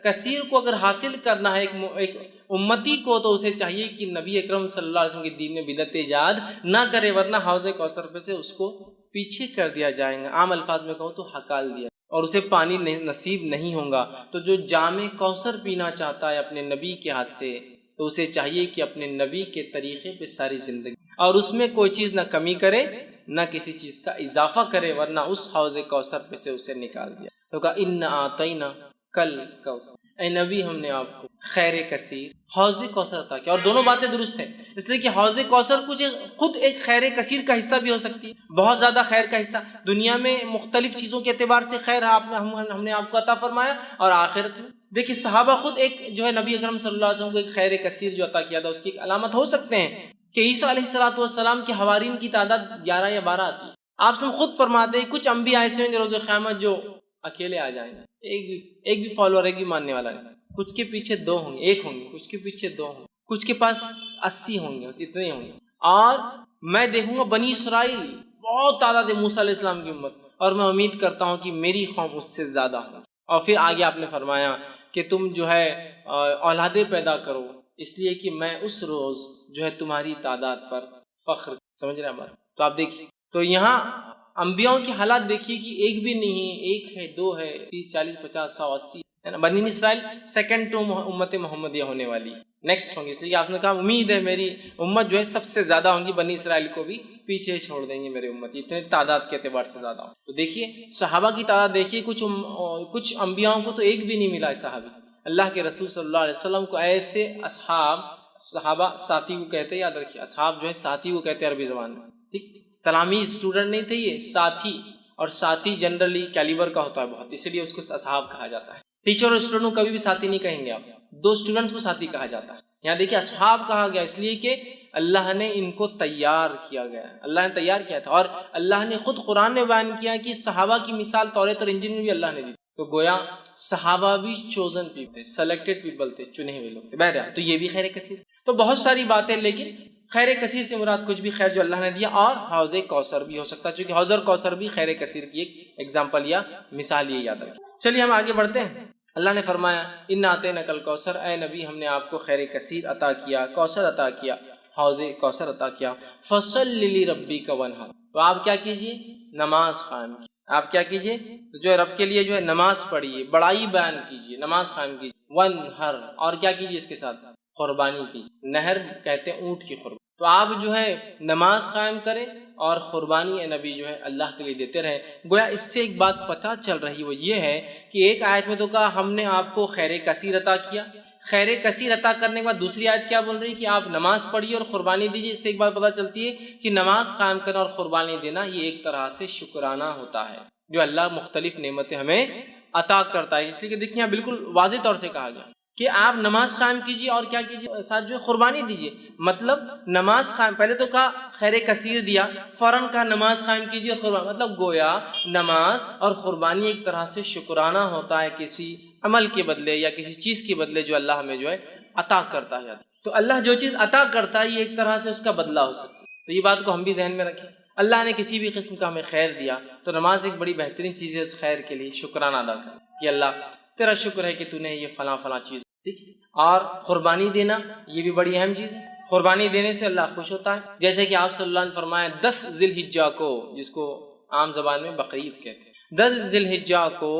کثیر کو اگر حاصل کرنا ہے ایک امتی کو، تو اسے چاہیے کہ نبی اکرم صلی اللہ علیہ وسلم کے دین میں بدعت ایجاد نہ کرے، ورنہ حوض کوثر پہ سے اس کو پیچھے کر دیا جائے گا، عام الفاظ میں کہوں تو ہکال دیا، اور اسے پانی نصیب نہیں ہوگا۔ تو جو جام کوثر پینا چاہتا ہے اپنے نبی کے ہاتھ سے، تو اسے چاہیے کہ اپنے نبی کے طریقے پہ ساری زندگی، اور اس میں کوئی چیز نہ کمی کرے نہ کسی چیز کا اضافہ کرے، ورنہ اس حوض کوثر پہ سے اسے نکال دیا۔ تو کہا اِنَّا أَعْطَيْنَاكَ الْكَوْثَرَ، اے نبی ہم نے آپ کو خیر کثیر حوض کوثر عطا کیا۔ اور دونوں باتیں درست ہیں، اس لیے کہ حوض کوثر خود ایک خیر کثیر کا حصہ بھی ہو سکتی ہے، بہت زیادہ خیر کا حصہ، دنیا میں مختلف چیزوں کے اعتبار سے خیر ہم نے آپ کو عطا فرمایا، اور آخرت میں دیکھیے صحابہ خود ایک جو ہے نبی اکرم صلی اللہ علیہ وسلم کو ایک خیر کثیر جو عطا کیا تھا، اس کی ایک علامت ہو سکتے ہیں کہ عیسیٰ علیہ السلام کے حوارین کی تعداد 11 یا 12 آتی ہے۔ آپ سے خود فرماتے ہیں کچھ انبیاء ایسے ہوں گے روز قیامت جو اکیلے آ جائیں گے، ایک بھی فالوور، ایک بھی ماننے والا نہیں، کچھ کے پیچھے 2 ہوں گے، 1 ہوں گے، کچھ کے پیچھے 2 ہوں گے، کچھ کے پاس 80 ہوں گے، بس اتنے ہوں گے۔ اور میں دیکھوں گا بنی اسرائیل بہت تعداد ہے موسیٰ علیہ السلام کی امت، اور میں امید کرتا ہوں کہ میری قوم اس سے زیادہ ہوں۔ اور پھر آگے آپ نے فرمایا کہ تم جو ہے اولادیں پیدا کرو، اس لیے کہ میں اس روز جو ہے تمہاری تعداد پر فخر، سمجھ رہے ہیں ہمارا؟ تو آپ دیکھیے، تو یہاں انبیاء کی حالات دیکھیے کہ ایک بھی نہیں ہے، 1 ہے، 2 ہے، 30 40 50 100 80 ہے نا۔ بنی اسرائیل سیکنڈ ٹو امت محمدیہ ہونے والی، نیکسٹ ہوں گی، اس لیے آپ نے کہا امید ہے میری امت جو ہے سب سے زیادہ ہوں گی، بنی اسرائیل کو بھی پیچھے چھوڑ دیں گے میرے امت، اتنے تعداد کے اعتبار سے زیادہ ہوں۔ تو دیکھیے صحابہ کی تعداد دیکھیے، کچھ انبیاء کو تو ایک بھی نہیں ملا ہے صحابی۔ اللہ کے رسول صلی اللہ علیہ وسلم کو ایسے صحابہ ساتھی کو کہتے ہیں، یاد رکھیے، اصحاب جو ہے ساتھی کو کہتے ہیں عربی زبان میں، ٹھیک؟ تلامید اسٹوڈنٹ نہیں تھے، یہ ساتھی، اور ساتھی جنرلی کیلیبر کا ہوتا ہے بہت، اسی لیے اس کو اصحاب کہا جاتا ہے۔ ٹیچر اور اسٹوڈنٹ کو کبھی بھی ساتھی نہیں کہیں گے آپ، 2 اسٹوڈنٹس کو ساتھی کہا جاتا ہے۔ یہاں دیکھیے اصحاب کہا گیا اس لیے کہ اللہ نے ان کو تیار کیا گیا ہے، اللہ نے تیار کیا تھا، اور اللہ نے خود قرآن میں بیان کیا کہ صحابہ کی مثال توریت اور انجیل میں بھی اللہ نے دی، تو گویا صحابہ بھی چوزن پیپل تھے، سلیکٹڈ پیپل تھے، چنے ہوئے لوگ تھے۔ بہرحال تو یہ بھی خیر کثیر، تو بہت ساری باتیں، لیکن خیر کثیر سے مراد کچھ بھی خیر جو اللہ نے دیا، اور حوض کوثر بھی ہو سکتا ہے، چونکہ حوض اور کوثر بھی خیر کثیر کی ایک ایگزامپل یا مثال، یہ یاد رکھیں۔ چلیے ہم آگے بڑھتے ہیں۔ اللہ نے فرمایا اِنَّا أَعْطَيْنَاكَ الْكَوْثَرَ، اے نبی ہم نے آپ کو خیر کثیر عطا کیا، کوثر عطا کیا، حوض کوثر عطا کیا، فَصَلِّ لِرَبِّكَ وَانْحَرْ، تو آپ کیا کیجئے؟ نماز قائم کیجئے۔ آپ کیا کیجئے؟ تو جو رب کے لیے جو ہے نماز پڑھیے، بڑائی بیان کیجئے، نماز قائم کیجئے، وَانْحَرْ، اور کیا کیجئے اس کے ساتھ؟ قربانی کیجئے۔ نہر کہتے ہیں اونٹ کی قربانی، تو آپ جو ہے نماز قائم کریں اور قربانی نبی جو ہے اللہ کے لیے دیتے رہے۔ گویا اس سے ایک بات پتہ چل رہی، وہ یہ ہے کہ ایک آیت میں تو کہا ہم نے آپ کو خیر کثیر عطا کیا، خیر کثیر عطا کرنے کے بعد دوسری آیت کیا بول رہی کہ آپ نماز پڑھیے اور قربانی دیجیے۔ اس سے ایک بات پتہ چلتی ہے کہ نماز قائم کرنا اور قربانی دینا یہ ایک طرح سے شکرانہ ہوتا ہے جو اللہ مختلف نعمتیں ہمیں عطا کرتا ہے۔ اس لیے کہ دیکھیے یہاں بالکل واضح طور سے کہا گیا کہ آپ نماز قائم کیجیے اور کیا کیجیے؟ ساتھ جو ہے قربانی دیجیے۔ مطلب نماز قائم، پہلے تو کہا خیر کثیر دیا، فوراً کہا نماز قائم کیجیے اور قربانی، مطلب گویا نماز اور قربانی ایک طرح سے شکرانہ ہوتا ہے کسی عمل کے بدلے یا کسی چیز کے بدلے جو اللہ ہمیں جو ہے عطا کرتا ہے۔ تو اللہ جو چیز عطا کرتا ہے یہ ایک طرح سے اس کا بدلہ ہو سکتا ہے، تو یہ بات کو ہم بھی ذہن میں رکھیں۔ اللہ نے کسی بھی قسم کا ہمیں خیر دیا تو نماز ایک بڑی بہترین چیز ہے، اس خیر کے لیے شکرانہ ادا کر کہ اللہ تیرا شکر ہے کہ تو نے یہ فلاں فلاں چیز، ٹھیک ہے۔ اور قربانی دینا یہ بھی بڑی اہم چیز ہے، قربانی دینے سے اللہ خوش ہوتا ہے، جیسے کہ آپ صلی اللہ نے فرمایا 10 ذی الحجہ کو، جس کو عام زبان میں بقرعید کہتے ہیں، 10 ذی الحجہ کو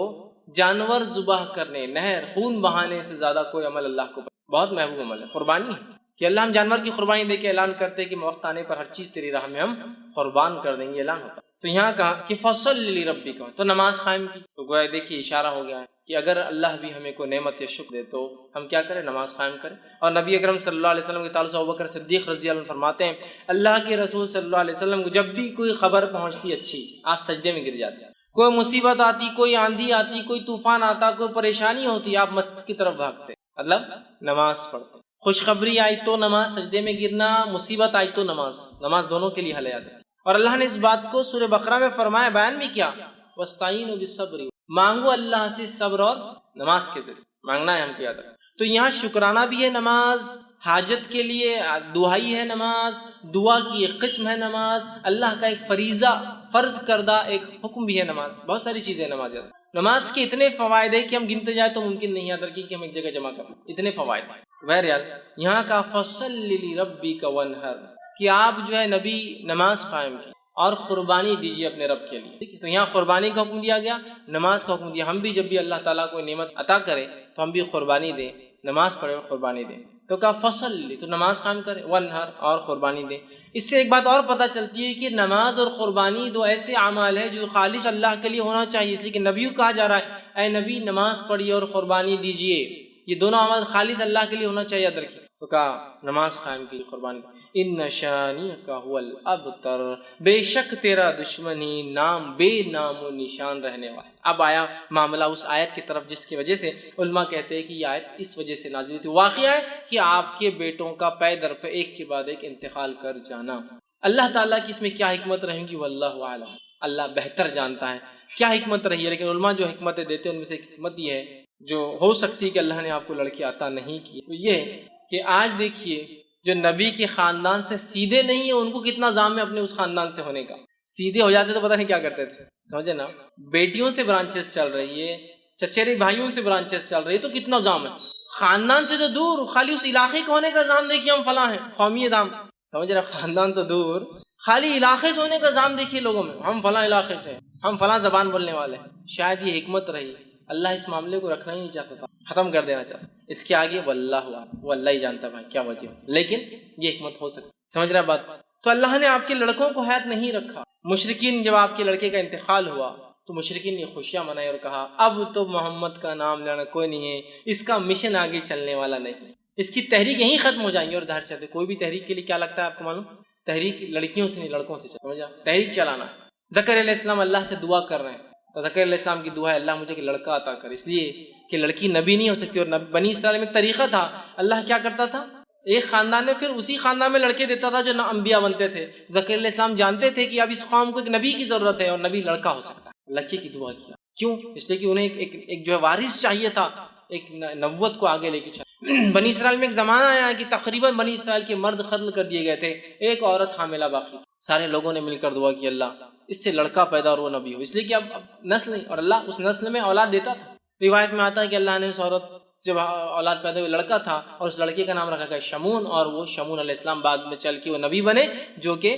جانور ذبح کرنے، نہر خون بہانے سے زیادہ کوئی عمل اللہ کو بہت محبوب عمل ہے، قربانی ہے کہ اللہ ہم جانور کی قربانی دے کے اعلان کرتے کہ وقت آنے پر ہر چیز تیری راہ میں ہم قربان کر دیں گے، اعلان ہوتا۔ تو یہاں کہا کہ فصل لربک، تو نماز قائم کی، تو گویا دیکھیے اشارہ ہو گیا ہے کہ اگر اللہ بھی ہمیں کوئی نعمت یا شکر دے تو ہم کیا کریں؟ نماز قائم کریں۔ اور نبی اکرم صلی اللہ علیہ وسلم کے تعلق سے ابوبکر صدیق رضی اللہ عنہ فرماتے ہیں اللہ کے رسول صلی اللہ علیہ وسلم کو جب بھی کوئی خبر پہنچتی اچھی، آپ سجدے میں گر جاتے ہیں، کوئی مصیبت آتی، کوئی آندھی آتی، کوئی طوفان آتا، کوئی پریشانی ہوتی، آپ مسجد کی طرف بھاگتے، مطلب نماز پڑھتے۔ خوشخبری آئی تو نماز، سجدے میں گرنا، مصیبت آئی تو نماز دونوں کے لیے حل ہے۔ اور اللہ نے اس بات کو سورہ بقرہ میں فرمایا، بیان بھی کیا، وَاسْتَعِينُوا بِالصَّبْرِ، مانگو اللہ سے صبر اور نماز کے ذریعے مانگنا ہے ہم کو، یاد رکھیں۔ تو یہاں شکرانہ بھی ہے نماز، حاجت کے لیے دعائی ہے نماز، دعا کی ایک قسم ہے نماز، اللہ کا ایک فریضہ فرض کردہ ایک حکم بھی ہے نماز، بہت ساری چیزیں ہیں نماز۔ نماز کے اتنے فوائد ہیں کہ ہم گنتے جائیں تو ممکن نہیں یاد رکھیں کہ ہم ایک جگہ جمع کریں، اتنے فوائد ہیں۔ بہرحال یہاں کا فصل لربک وانحر کہ آپ جو ہے نبی نماز قائم کی اور قربانی دیجیے اپنے رب کے لیے، تو یہاں قربانی کا حکم دیا گیا، نماز کا حکم دیا۔ ہم بھی جب بھی اللہ تعالیٰ کو نعمت عطا کرے تو ہم بھی قربانی دیں، نماز پڑھیں اور قربانی دیں۔ تو کہا فصل، تو نماز قائم کریں، وانحر اور قربانی دیں۔ اس سے ایک بات اور پتہ چلتی ہے کہ نماز اور قربانی دو ایسے اعمال ہیں جو خالص اللہ کے لیے ہونا چاہیے، اس لیے کہ نبیوں کہا جا رہا ہے اے نبی نماز پڑھیے اور قربانی دیجیے، یہ دونوں اعمال خالص اللہ کے لیے ہونا چاہیے، یاد رکھیے۔ تو کہا نماز قائم کی، قربانی کی۔ ان شانئک هو الابتر، بے شک تیرا دشمن ہی نام بے نام و نشان رہنے والا۔ اب آیا معاملہ اس آیت کی طرف جس کی وجہ سے علماء کہتے ہیں کہ یہ آیت اس وجہ سے نازل ہوئی تھی۔ واقعہ ہے کہ آپ کے بیٹوں کا پے در پہ ایک کے بعد ایک انتقال کر جانا، اللہ تعالیٰ کی اس میں کیا حکمت رہیں گی واللہ اعلم۔ اللہ بہتر جانتا ہے کیا حکمت رہی ہے، لیکن علماء جو حکمتیں دیتے ہیں ان میں سے ایک حکمت یہ ہے جو ہو سکتی ہے کہ اللہ نے آپ کو لڑکی عطا نہیں کی، تو یہ ہے کہ آج دیکھیے جو نبی کے خاندان سے سیدھے نہیں ہیں ان کو کتنا زام ہے اپنے اس خاندان سے ہونے کا، سیدھے ہو جاتے تو پتہ نہیں کیا کرتے تھے، سمجھے نا، بیٹیوں سے برانچز چل رہی ہے، چچیرے بھائیوں سے برانچز چل رہی ہے، تو کتنا زام ہے، خاندان سے تو دور، خالی اس علاقے کا ہونے کا زام دیکھیے ہم فلاں ہیں، قومی زام، سمجھ رہے، خاندان تو دور، خالی علاقے سے ہونے کا زام دیکھیے لوگوں میں، ہم فلاں علاقے سے، ہم فلاں زبان بولنے والے ہیں، شاید یہ حکمت رہی، اللہ اس معاملے کو رکھنا ہی نہیں چاہتا تھا، ختم کر دینا چاہتا، اس کے آگے واللہ وہ اللہ ہی جانتا بھائی کیا وجہ ہو، لیکن یہ حکمت ہو سکتی، سمجھ رہا بات، تو اللہ نے آپ کے لڑکوں کو حیات نہیں رکھا، مشرکین جب آپ کے لڑکے کا انتقال ہوا تو مشرکین نے خوشیاں منائی اور کہا اب تو محمد کا نام لینا کوئی نہیں ہے، اس کا مشن آگے چلنے والا نہیں، اس کی تحریک یہیں ختم ہو جائیں گی، اور ظاہر سے کوئی بھی تحریک کے لیے کیا لگتا ہے آپ کو معلوم، تحریک لڑکیوں سے نہیں لڑکوں سے، سمجھا، تحریک چلانا، زکریا علیہ السلام اللہ سے دعا کر رہے ہیں، تو زکریا علیہ السلام کی دعا ہے اللہ مجھے ایک لڑکا عطا کر، اس لیے کہ لڑکی نبی نہیں ہو سکتی، اور بنی اسرائیل میں ایک طریقہ تھا، اللہ کیا کرتا تھا ایک خاندان میں پھر اسی خاندان میں لڑکے دیتا تھا جو نہ انبیاء بنتے تھے، زکریا علیہ السلام جانتے تھے کہ اب اس قوم کو ایک نبی کی ضرورت ہے اور نبی لڑکا ہو سکتا ہے، لڑکے کی دعا کیا، کیوں، اس لیے کہ انہیں ایک جو ہے وارث چاہیے تھا، ایک نبوت کو آگے لے کے چلا، بنی اسرائیل میں ایک زمانہ آیا کہ تقریباً بنی اسرائیل کے مرد قتل کر دیے گئے تھے، ایک عورت حاملہ باقی، سارے لوگوں نے مل کر دعا کی اللہ اس سے لڑکا پیدا اور وہ نبی ہو، اس لیے کہ اب نسل نہیں، اور اللہ اس نسل میں اولاد دیتا تھا، روایت میں آتا ہے کہ اللہ نے اس عورت سے جب اولاد پیدا ہوئی لڑکا تھا اور اس لڑکے کا نام رکھا گیا شمون، اور وہ شمون علیہ السلام بعد میں چل کے وہ نبی بنے، جو کہ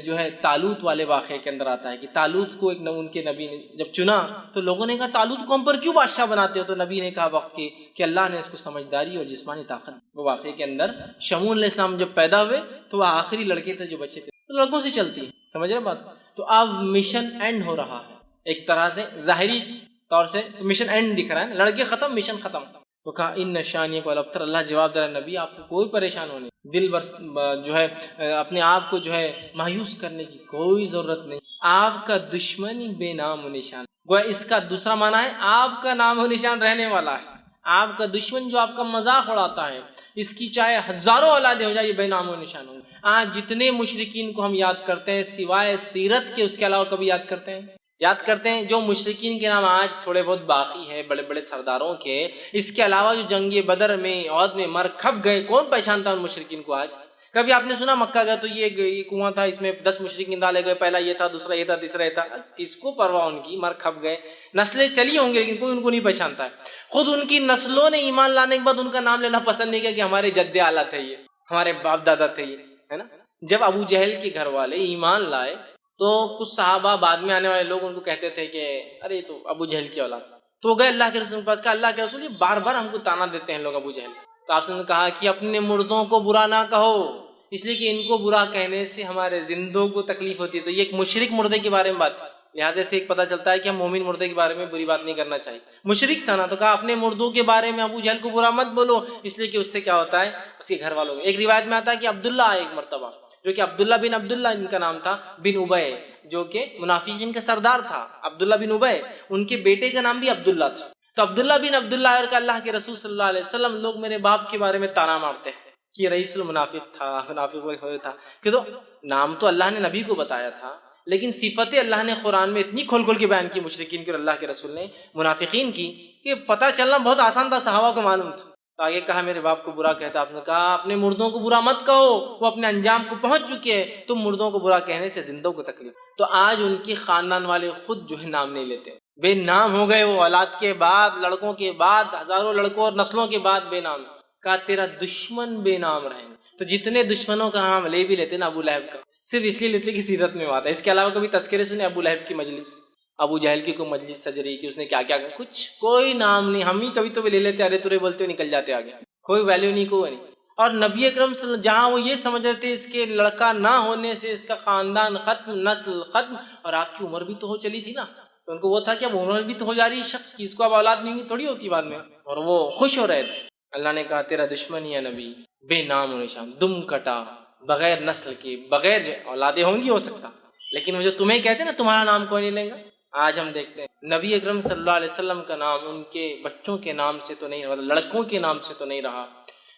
جو ہے تالوت والے واقعے کے اندر آتا ہے کہ تالوت کو ایک ان کے نبی نے جب چنا تو لوگوں نے کہا تالوت کو ہم پر کیوں بادشاہ بناتے ہو، تو نبی نے کہا وقت کہ اللہ نے اس کو سمجھداری اور جسمانی طاقت، وہ واقعے کے اندر شمون علیہ السلام جب پیدا ہوئے تو وہ آخری لڑکے تھے جو بچے تھے، تو لڑکوں سے چلتی ہے، سمجھ رہے بات، تو اب مشن اینڈ ہو رہا ہے ایک طرح سے ظاہری طور سے مشن اینڈ دکھ رہا ہے، لڑکے ختم مشن ختم، تو کہا ان نشانی کو الابتر، اللہ جواب دے رہا نبی آپ کو کوئی پریشان ہونے، دل جو ہے اپنے آپ کو جو ہے مایوس کرنے کی کوئی ضرورت نہیں، آپ کا دشمن بے نام و نشان، گویا اس کا دوسرا معنی ہے آپ کا نام و نشان رہنے والا ہے، آپ کا دشمن جو آپ کا مذاق اڑاتا ہے اس کی چاہے ہزاروں اولادیں ہو جائے یہ بے نام و نشان ہوں گے، آج جتنے مشرکین کو ہم یاد کرتے ہیں سوائے سیرت کے اس کے علاوہ کبھی یاد کرتے ہیں جو مشرکین کے نام آج تھوڑے بہت باقی ہیں بڑے بڑے سرداروں کے، اس کے علاوہ جو جنگ بدر میں عہد میں مر کھپ گئے کون پہچانتا ان مشرکین کو آج، کبھی آپ نے سنا مکہ گئے تو یہ کنواں تھا اس میں 10 مشرکین ڈالے گئے، پہلا یہ تھا دوسرا یہ تھا تیسرا یہ تھا، کس کو پرواہ ان کی، مر کھپ گئے، نسلیں چلی ہوں گی لیکن کوئی ان کو نہیں پہچانتا ہے، خود ان کی نسلوں نے ایمان لانے کے بعد ان کا نام لینا پسند نہیں کیا کہ ہمارے جد اعلیٰ تھے یہ، ہمارے باپ دادا تھے یہ، ہے نا، جب ابو جہل کے گھر والے ایمان لائے تو کچھ صحابہ بعد میں آنے والے لوگ ان کو کہتے تھے کہ ارے تو ابو جہل کی اولاد، تو وہ گئے اللہ کے رسول کے پاس، کہا اللہ کے رسول یہ بار بار ہم کو تانا دیتے ہیں لوگ ابو جہل، تو آپ نے کہا کہ اپنے مردوں کو برا نہ کہو، اس لیے کہ ان کو برا کہنے سے ہمارے زندوں کو تکلیف ہوتی ہے، تو یہ ایک مشرک مردے کے بارے میں بات، لہٰذا سے ایک پتہ چلتا ہے کہ ہم مومن مردے کے بارے میں بری بات نہیں کرنا چاہیے، مشرک تھا نا، تو کہا اپنے مردوں کے بارے میں ابو جہل کو برا مت بولو، اس لیے کہ اس سے کیا ہوتا ہے اس کے گھر والوں ایک روایت میں آتا ہے کہ عبداللہ ایک مرتبہ جو کہ عبداللہ بن عبداللہ ان کا نام تھا بن ابے، جو کہ منافقین کا سردار تھا، عبداللہ بن ابے، ان کے بیٹے کا نام بھی عبداللہ تھا، تو عبداللہ بن عبداللہ اور کہ اللہ کے رسول صلی اللہ علیہ وسلم لوگ میرے باپ کے بارے میں تانا مارتے ہیں کہ رئیس المنافق تھا، منافق ہوئے تھا، کہ تو نام تو اللہ نے نبی کو بتایا تھا لیکن صفتیں اللہ نے قرآن میں اتنی کھول کھول کے بیان کی مشرکین کی اور اللہ کے رسول نے منافقین کی کہ پتہ چلنا بہت آسان تھا، صحابہ کو معلوم تھا، تو آگے کہا میرے باپ کو برا کہتا، آپ نے کہا اپنے مردوں کو برا مت کہو، وہ اپنے انجام کو پہنچ چکے ہیں، تم مردوں کو برا کہنے سے زندوں کو تکلیف، تو آج ان کے خاندان والے خود جو ہے نام نہیں لیتے، بے نام ہو گئے، وہ اولاد کے بعد لڑکوں کے بعد ہزاروں لڑکوں اور نسلوں کے بعد بے نام، کہا تیرا دشمن بے نام رہے، تو جتنے دشمنوں کا نام لے بھی لیتے نا ابو لہب کا صرف اس لیے لیتے کہ سیرت میں بات ہے، اس کے علاوہ کبھی تذکرے سنے ابو لہب کی مجلس، ابو جہل کی کوئی مجلس سج رہی کہ اس نے کیا کیا کچھ کوئی نام نہیں، ہم ہی کبھی تو بھی لے لیتے ارے تورے بولتے نکل جاتے آگے، کوئی ویلیو نہیں کوئی نہیں، اور نبی اکرم صلی اللہ علیہ وسلم جہاں وہ یہ سمجھ رہے تھے اس کے لڑکا نہ ہونے سے اس کا خاندان ختم، نسل ختم، اور آپ کی عمر بھی تو ہو چلی تھی نا، تو ان کو وہ تھا کہ اب عمر بھی تو ہو جا رہی ہے شخص کی، اس کو اب اولاد نہیں تھوڑی ہوتی بعد میں، اور وہ خوش ہو رہے تھے، اللہ نے کہا تیرا دشمن یا نبی بے نام و نشان، دم کٹا، بغیر نسل کے، بغیر اولادیں ہوں گی ہو سکتا، لیکن وہ جو تمہیں کہتے ہیں نا تمہارا نام کوئی نہیں لیں گا، آج ہم دیکھتے ہیں نبی اکرم صلی اللہ علیہ وسلم کا نام ان کے بچوں کے نام سے تو نہیں، مطلب لڑکوں کے نام سے تو نہیں رہا،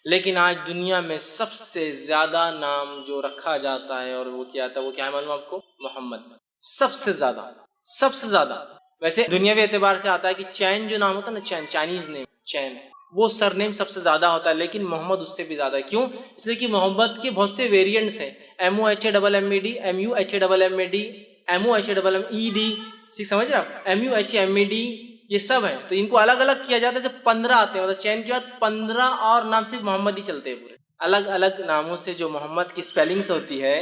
لیکن آج دنیا میں سب سے زیادہ نام جو رکھا جاتا ہے اور وہ کیا تھا، وہ کیا ہے معلوم آپ کو؟ محمد، سب سے زیادہ ویسے دنیاوی اعتبار سے آتا ہے کہ چین جو نام ہوتا ہے نا، چین چائنیز نیم، چین وہ سر نیم سب سے زیادہ ہوتا ہے، لیکن محمد اس سے بھی زیادہ ہے۔ کیوں؟ اس لیے کہ محمد کے بہت سے ویریئنٹس ہیں، MOHAMMAD، MUHAMMAD، MOHAMMED، سمجھ رہے آپ، MUHMED، یہ سب ہیں، تو ان کو الگ الگ کیا جاتا ہے۔ جب 15 آتے ہیں، مطلب چین کے بعد 15 اور نام صرف محمد ہی چلتے ہیں پورے، الگ الگ ناموں سے جو محمد کی اسپیلنگس ہوتی ہے،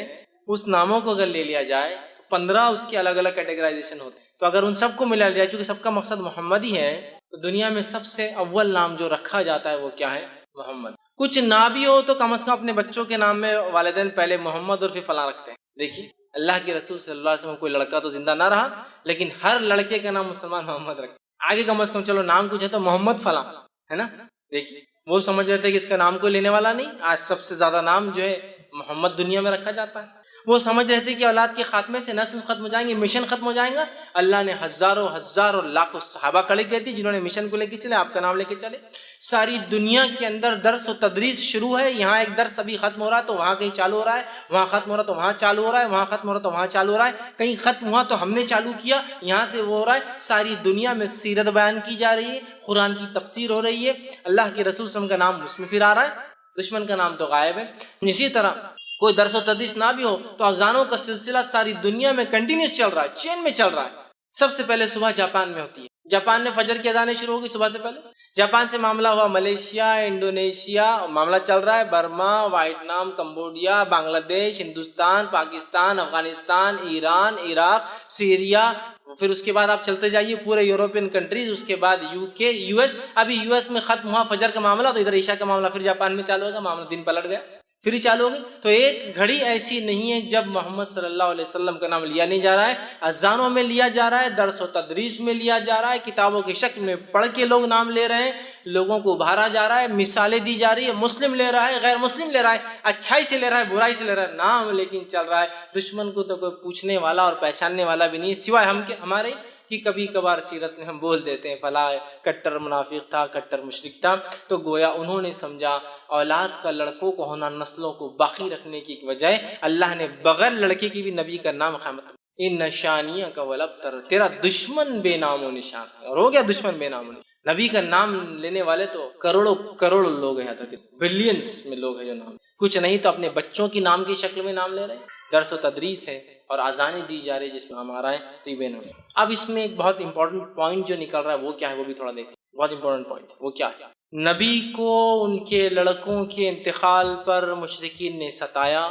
اس ناموں کو اگر لے لیا جائے تو 15 اس کی الگ الگ کیٹیگرائزیشن ہوتے ہیں۔ تو اگر ان سب کو ملا جائے، چونکہ سب کا مقصد محمد ہی ہے، تو دنیا میں سب سے اول نام جو رکھا جاتا ہے وہ کیا ہے؟ محمد۔ کچھ نہ بھی ہو تو کم از کم اپنے بچوں کے نام میں والدین پہلے محمد اور پھر فلاں رکھتے ہیں۔ دیکھیے اللہ کے رسول صلی اللہ علیہ وسلم، کوئی لڑکا تو زندہ نہ رہا، لیکن ہر لڑکے کا نام مسلمان محمد رکھتے، آگے کم از کم چلو نام کچھ ہے تو محمد فلاں ہے نا۔ دیکھیے وہ سمجھ رہتے کہ اس کا نام کوئی لینے والا نہیں، آج سب سے زیادہ نام جو ہے محمد دنیا میں رکھا جاتا ہے۔ وہ سمجھ رہے تھے کہ اولاد کے خاتمے سے نسل ختم ہو جائیں گے، مشن ختم ہو جائیں گا۔ اللہ نے ہزاروں لاکھوں صحابہ کھڑے کر دی جنہوں نے مشن کو لے کے چلے، آپ کا نام لے کے چلے۔ ساری دنیا کے اندر درس و تدریس شروع ہے، یہاں ایک درس ابھی ختم ہو رہا ہے تو وہاں کہیں چالو ہو رہا ہے، وہاں ختم ہو رہا ہے تو وہاں چالو ہو رہا ہے، وہاں ختم ہو رہا ہے تو وہاں چالو ہو رہا ہے، کہیں ختم ہوا تو ہم نے چالو کیا، یہاں سے وہ ہو رہا ہے۔ ساری دنیا میں سیرت بیان کی جا رہی ہے، قرآن کی تفسیر ہو رہی ہے، اللہ کے رسول صلی اللہ علیہ وسلم کا نام اس میں پھر آ رہا ہے، دشمن کا نام تو غائب ہے۔ اسی طرح کوئی درس و تدریس نہ بھی ہو تو اذانوں کا سلسلہ ساری دنیا میں کنٹینیوس چل رہا ہے، چین میں چل رہا ہے۔ سب سے پہلے صبح جاپان میں ہوتی ہے، جاپان میں فجر کی اذانیں شروع ہوگی صبح سے پہلے، جاپان سے معاملہ ہوا ملیشیا، انڈونیشیا، معاملہ چل رہا ہے برما، ویتنام، کمبوڈیا، بنگلہ دیش، ہندوستان، پاکستان، افغانستان، ایران، عراق، سیریا، پھر اس کے بعد آپ چلتے جائیے پورے یورپین کنٹریز، اس کے بعد UK، US۔ ابھی US میں ختم ہوا فجر کا معاملہ تو ادھر عشاء کا معاملہ پھر جاپان میں چالو ہوگا، معاملہ دن پلٹ گیا، پھر ہی چالو ہوگی۔ تو ایک گھڑی ایسی نہیں ہے جب محمد صلی اللہ علیہ وسلم کا نام لیا نہیں جا رہا ہے، اذانوں میں لیا جا رہا ہے، درس و تدریس میں لیا جا رہا ہے، کتابوں کی شکل میں پڑھ کے لوگ نام لے رہے ہیں، لوگوں کو ابھارا جا رہا ہے، مثالیں دی جا رہی ہے، مسلم لے رہا ہے، غیر مسلم لے رہا ہے، اچھائی سے لے رہا ہے، برائی سے لے رہا ہے، نام لیکن چل رہا ہے۔ دشمن کو تو کوئی پوچھنے والا اور پہچاننے والا بھی نہیں ہے سوائے ہم کے، ہمارے کہ کبھی کبھار سیرت میں ہم بول دیتے ہیں فلاں کٹر منافق تھا، کٹر مشرک تھا، تو گویا انہوں نے سمجھا اولاد کا لڑکوں کو ہونا نسلوں کو باقی رکھنے کی بجائے اللہ نے بغیر لڑکے کی بھی نبی کا نام قیامت ان نشانیاں کا ولبتر، تیرا دشمن بے نام و نشان ہے، اور ہو گیا دشمن بے نام و نشان۔ نبی کا نام لینے والے تو کروڑوں لوگ ہیں، بلینس میں لوگ ہیں جو نام، کچھ نہیں تو اپنے بچوں کی نام کی شکل میں نام لے رہے ہیں، درس و تدریس ہے اور اذانیں دی جا رہی ہے جس میں ہمارا ہے تو یہ بے نام۔ اب اس میں ایک بہت امپورٹنٹ پوائنٹ جو نکل رہا ہے وہ کیا ہے، وہ بھی تھوڑا دیکھیں، بہت امپورٹنٹ پوائنٹ وہ کیا ہے۔ نبی کو ان کے لڑکوں کے انتقال پر مشرکین نے ستایا،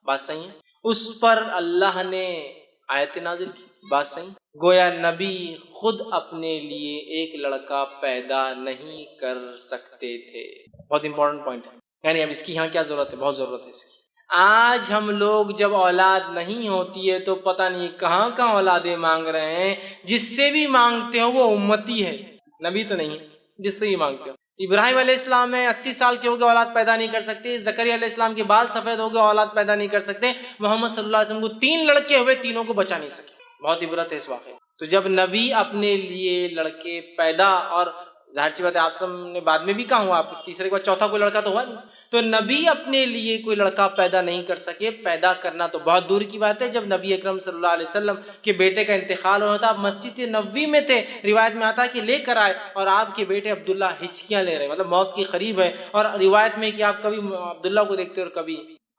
بات صحیح ہے، اس پر اللہ نے آیت نازل کی، بات صحیح۔ گویا نبی خود اپنے لیے ایک لڑکا پیدا نہیں کر سکتے تھے، بہت امپورٹنٹ پوائنٹ ہے، یعنی اب اس کی یہاں کیا ضرورت ہے، بہت ضرورت ہے اس کی۔ آج ہم لوگ جب اولاد نہیں ہوتی ہے تو پتہ نہیں کہاں کہاں اولادیں مانگ رہے ہیں، جس سے بھی مانگتے ہو وہ امتی ہے، نبی تو نہیں ہے، جس سے بھی مانگتے ہو۔ ابراہیم علیہ السلام ہے، 80 سال کے ہو گئے اولاد پیدا نہیں کر سکتے، زکریا علیہ السلام کے بال سفید ہو گئے اولاد پیدا نہیں کر سکتے، محمد صلی اللہ علیہ وسلم کو 3 لڑکے ہوئے، تینوں کو بچا نہیں سکے، بہت عبرت ہے اس واقعے۔ تو جب نبی اپنے لیے لڑکے پیدا، اور ظاہر سی بات ہے آپ سب نے بعد میں بھی کہا ہوا، آپ کو تیسرے کے بعد چوتھا کوئی لڑکا تو ہوا نہیں، تو نبی اپنے لیے کوئی لڑکا پیدا نہیں کر سکے، پیدا کرنا تو بہت دور کی بات ہے۔ جب نبی اکرم صلی اللہ علیہ وسلم کے بیٹے کا انتقال ہو رہا تھا، آپ مسجد نبوی میں تھے، روایت میں آتا ہے کہ لے کر آئے، اور آپ کے بیٹے عبداللہ ہچکیاں لے رہے، مطلب موت کے قریب ہے، اور روایت میں کہ آپ کبھی عبداللہ کو دیکھتے اور کبھی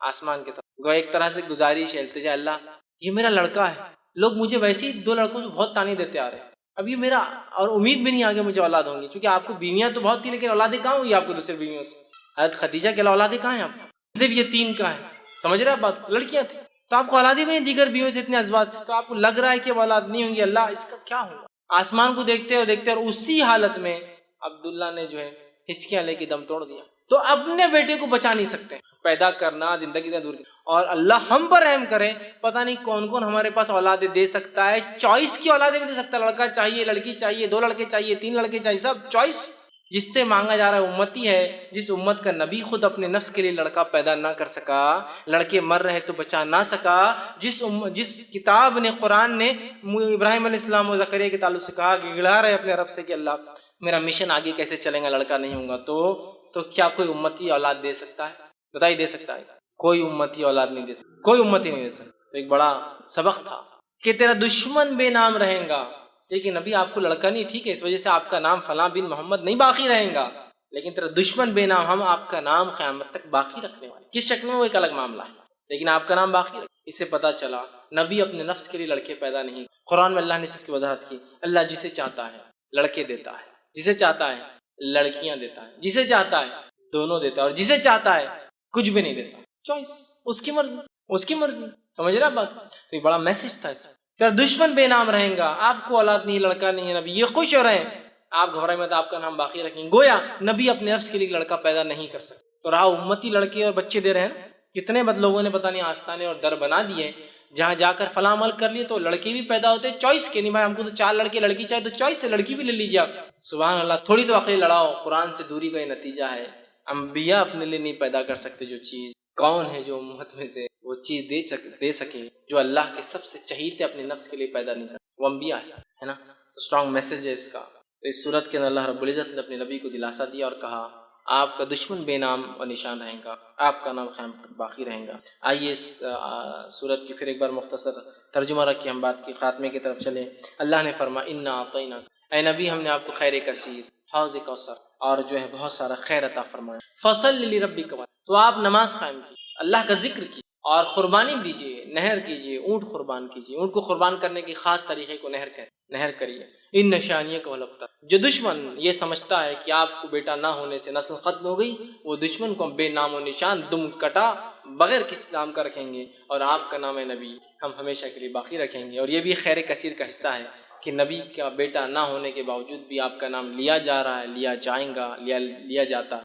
آسمان کی طرف، ایک طرح سے گزارش ہے، التجا، اللہ یہ میرا لڑکا ہے، لوگ مجھے ویسے ہی 2 لڑکوں سے بہت تانے دیتے آ رہے ہیں، اب یہ میرا، اور امید بھی نہیں آگے مجھے اولاد ہوں گی، کیونکہ آپ کو بیویاں تو بہت تھی لیکن اولادیں کہاں ہوئی آپ کو دوسرے بیویوں سے؟ حضرت خدیجہ کے اولادیں کہاں ہیں آپ کو؟ صرف یہ 3 کا ہے، سمجھ رہے آپ بات کو، لڑکیاں تھیں تو آپ کو اولادیں بھی نہیں دیگر بیویوں سے اتنے ازواج سے، تو آپ کو لگ رہا ہے کہ وہ اولاد نہیں ہوں گی، اللہ اس کا کیا ہوگا؟ آسمان کو دیکھتے اور اسی حالت میں عبداللہ نے جو ہے ہچکیاں لے کے دم توڑ دیا۔ تو اپنے بیٹے کو بچا نہیں سکتے، پیدا کرنا زندگی سے دور کی، اور اللہ ہم پر رحم کرے، پتہ نہیں کون کون ہمارے پاس اولادیں دے سکتا ہے، چوائس کی اولادیں بھی دے سکتا ہے، لڑکا چاہیے، لڑکی چاہیے، 2 لڑکے چاہیے، 3 لڑکے چاہیے، سب چوائس۔ جس سے مانگا جا رہا ہے امتی ہے، جس امت کا نبی خود اپنے نفس کے لیے لڑکا پیدا نہ کر سکا، لڑکے مر رہے تو بچا نہ سکا، جس کتاب نے، قرآن نے ابراہیم علیہ السلام و زکریا کے تعلق سے کہا، گڑا رہے اپنے رب سے کہ اللہ میرا مشن آگے کیسے چلے گا، لڑکا نہیں ہوگا، تو کیا کوئی امتی اولاد دے سکتا ہے؟ بتائیے دے سکتا ہے؟ کوئی امتی اولاد نہیں دے سکتا، کوئی امتی نہیں دے سکتا۔ تو ایک بڑا سبق تھا کہ تیرا دشمن بے نام رہے گا. لیکن نبی آپ کو لڑکا نہیں، ٹھیک ہے، اس وجہ سے آپ کا نام فلاں بن محمد نہیں باقی رہے گا، لیکن تیرا دشمن بے نام، ہم آپ کا نام قیامت تک باقی رکھنے والے. کس شکل میں وہ ایک الگ معاملہ ہے، لیکن آپ کا نام باقی رکھ. اس سے پتہ چلا نبی اپنے نفس کے لیے لڑکے پیدا نہیں. قرآن میں اللہ نے اس کی وضاحت کی. اللہ جسے چاہتا ہے لڑکے دیتا ہے، جسے چاہتا ہے لڑکیاں دیتا ہے، جسے چاہتا ہے دونوں دیتا ہے، اور جسے چاہتا ہے کچھ بھی نہیں دیتا. چوائس، اس کی مرضی، اس کی مرضی. سمجھ رہا بات؟ تو یہ بڑا میسج تھا اس میں. تیرا دشمن بے نام رہیں گا، آپ کو اولاد نہیں، لڑکا نہیں ہے، نبی یہ خوش ہو رہے ہیں، آپ گھبرائے مت، آپ کا نام باقی رکھیں گے. گویا نبی اپنے نفس کے لیے لڑکا پیدا نہیں کر سکتے. تو رہا امتی لڑکے اور بچے دے رہے ہیں. کتنے بد لوگوں نے پتہ نہیں آستانے اور در بنا دیے، جہاں جا کر فلاں عمل کر لیے تو لڑکے بھی پیدا ہوتے چوائس کے. نہیں بھائی ہم کو تو 4 لڑکے لڑکی چاہیے، تو چوائس سے لڑکی بھی لے لیجیے آپ. سبحان اللہ. تھوڑی تو عقل لڑاؤ. قرآن سے دوری کا یہ نتیجہ ہے. انبیاء اپنے لیے نہیں پیدا کر سکتے جو چیز. کون ہے جو امت میں سے وہ چیز دے سکے جو اللہ کے سب سے چہیتے اپنے نفس کے لیے پیدا نہیں کرتے؟ وہ انبیاء ہے نا. تو اسٹرانگ میسج ہے اس کا. تو اس صورت کے اندر اللہ رب العزت نے اپنے نبی کو دلاسا دیا اور کہا آپ کا دشمن بے نام و نشان رہے گا، آپ کا نام قیامت تک باقی رہے گا. آئیے اس صورت کی پھر ایک بار مختصر ترجمہ رکھ کے ہم بات کی خاتمے کی طرف چلیں. اللہ نے فرمایا انا اعطیناک، اے نبی ہم نے آپ کو خیر کثیر، حوض کوثر اور جو ہے بہت سارا خیر عطا فرمایا. فصل لربک وانحر، تو آپ نماز قائم کی، اللہ کا ذکر کی اور قربانی دیجیے، نہر کیجیے، اونٹ قربان کیجیے. اونٹ کو قربان کرنے کی خاص طریقے کو نہر کریے. ان نشانیہ کو البتہ، جو دشمن یہ سمجھتا ہے کہ آپ کو بیٹا نہ ہونے سے نسل ختم ہو گئی، وہ دشمن کو بے نام و نشان دم کٹا بغیر کسی نام کا رکھیں گے، اور آپ کا نام نبی ہم ہمیشہ کے لیے باقی رکھیں گے. اور یہ بھی خیر کثیر کا حصہ ہے کہ نبی کا بیٹا نہ ہونے کے باوجود بھی آپ کا نام لیا جا رہا ہے، لیا جائے گا، لیا جاتا ہے.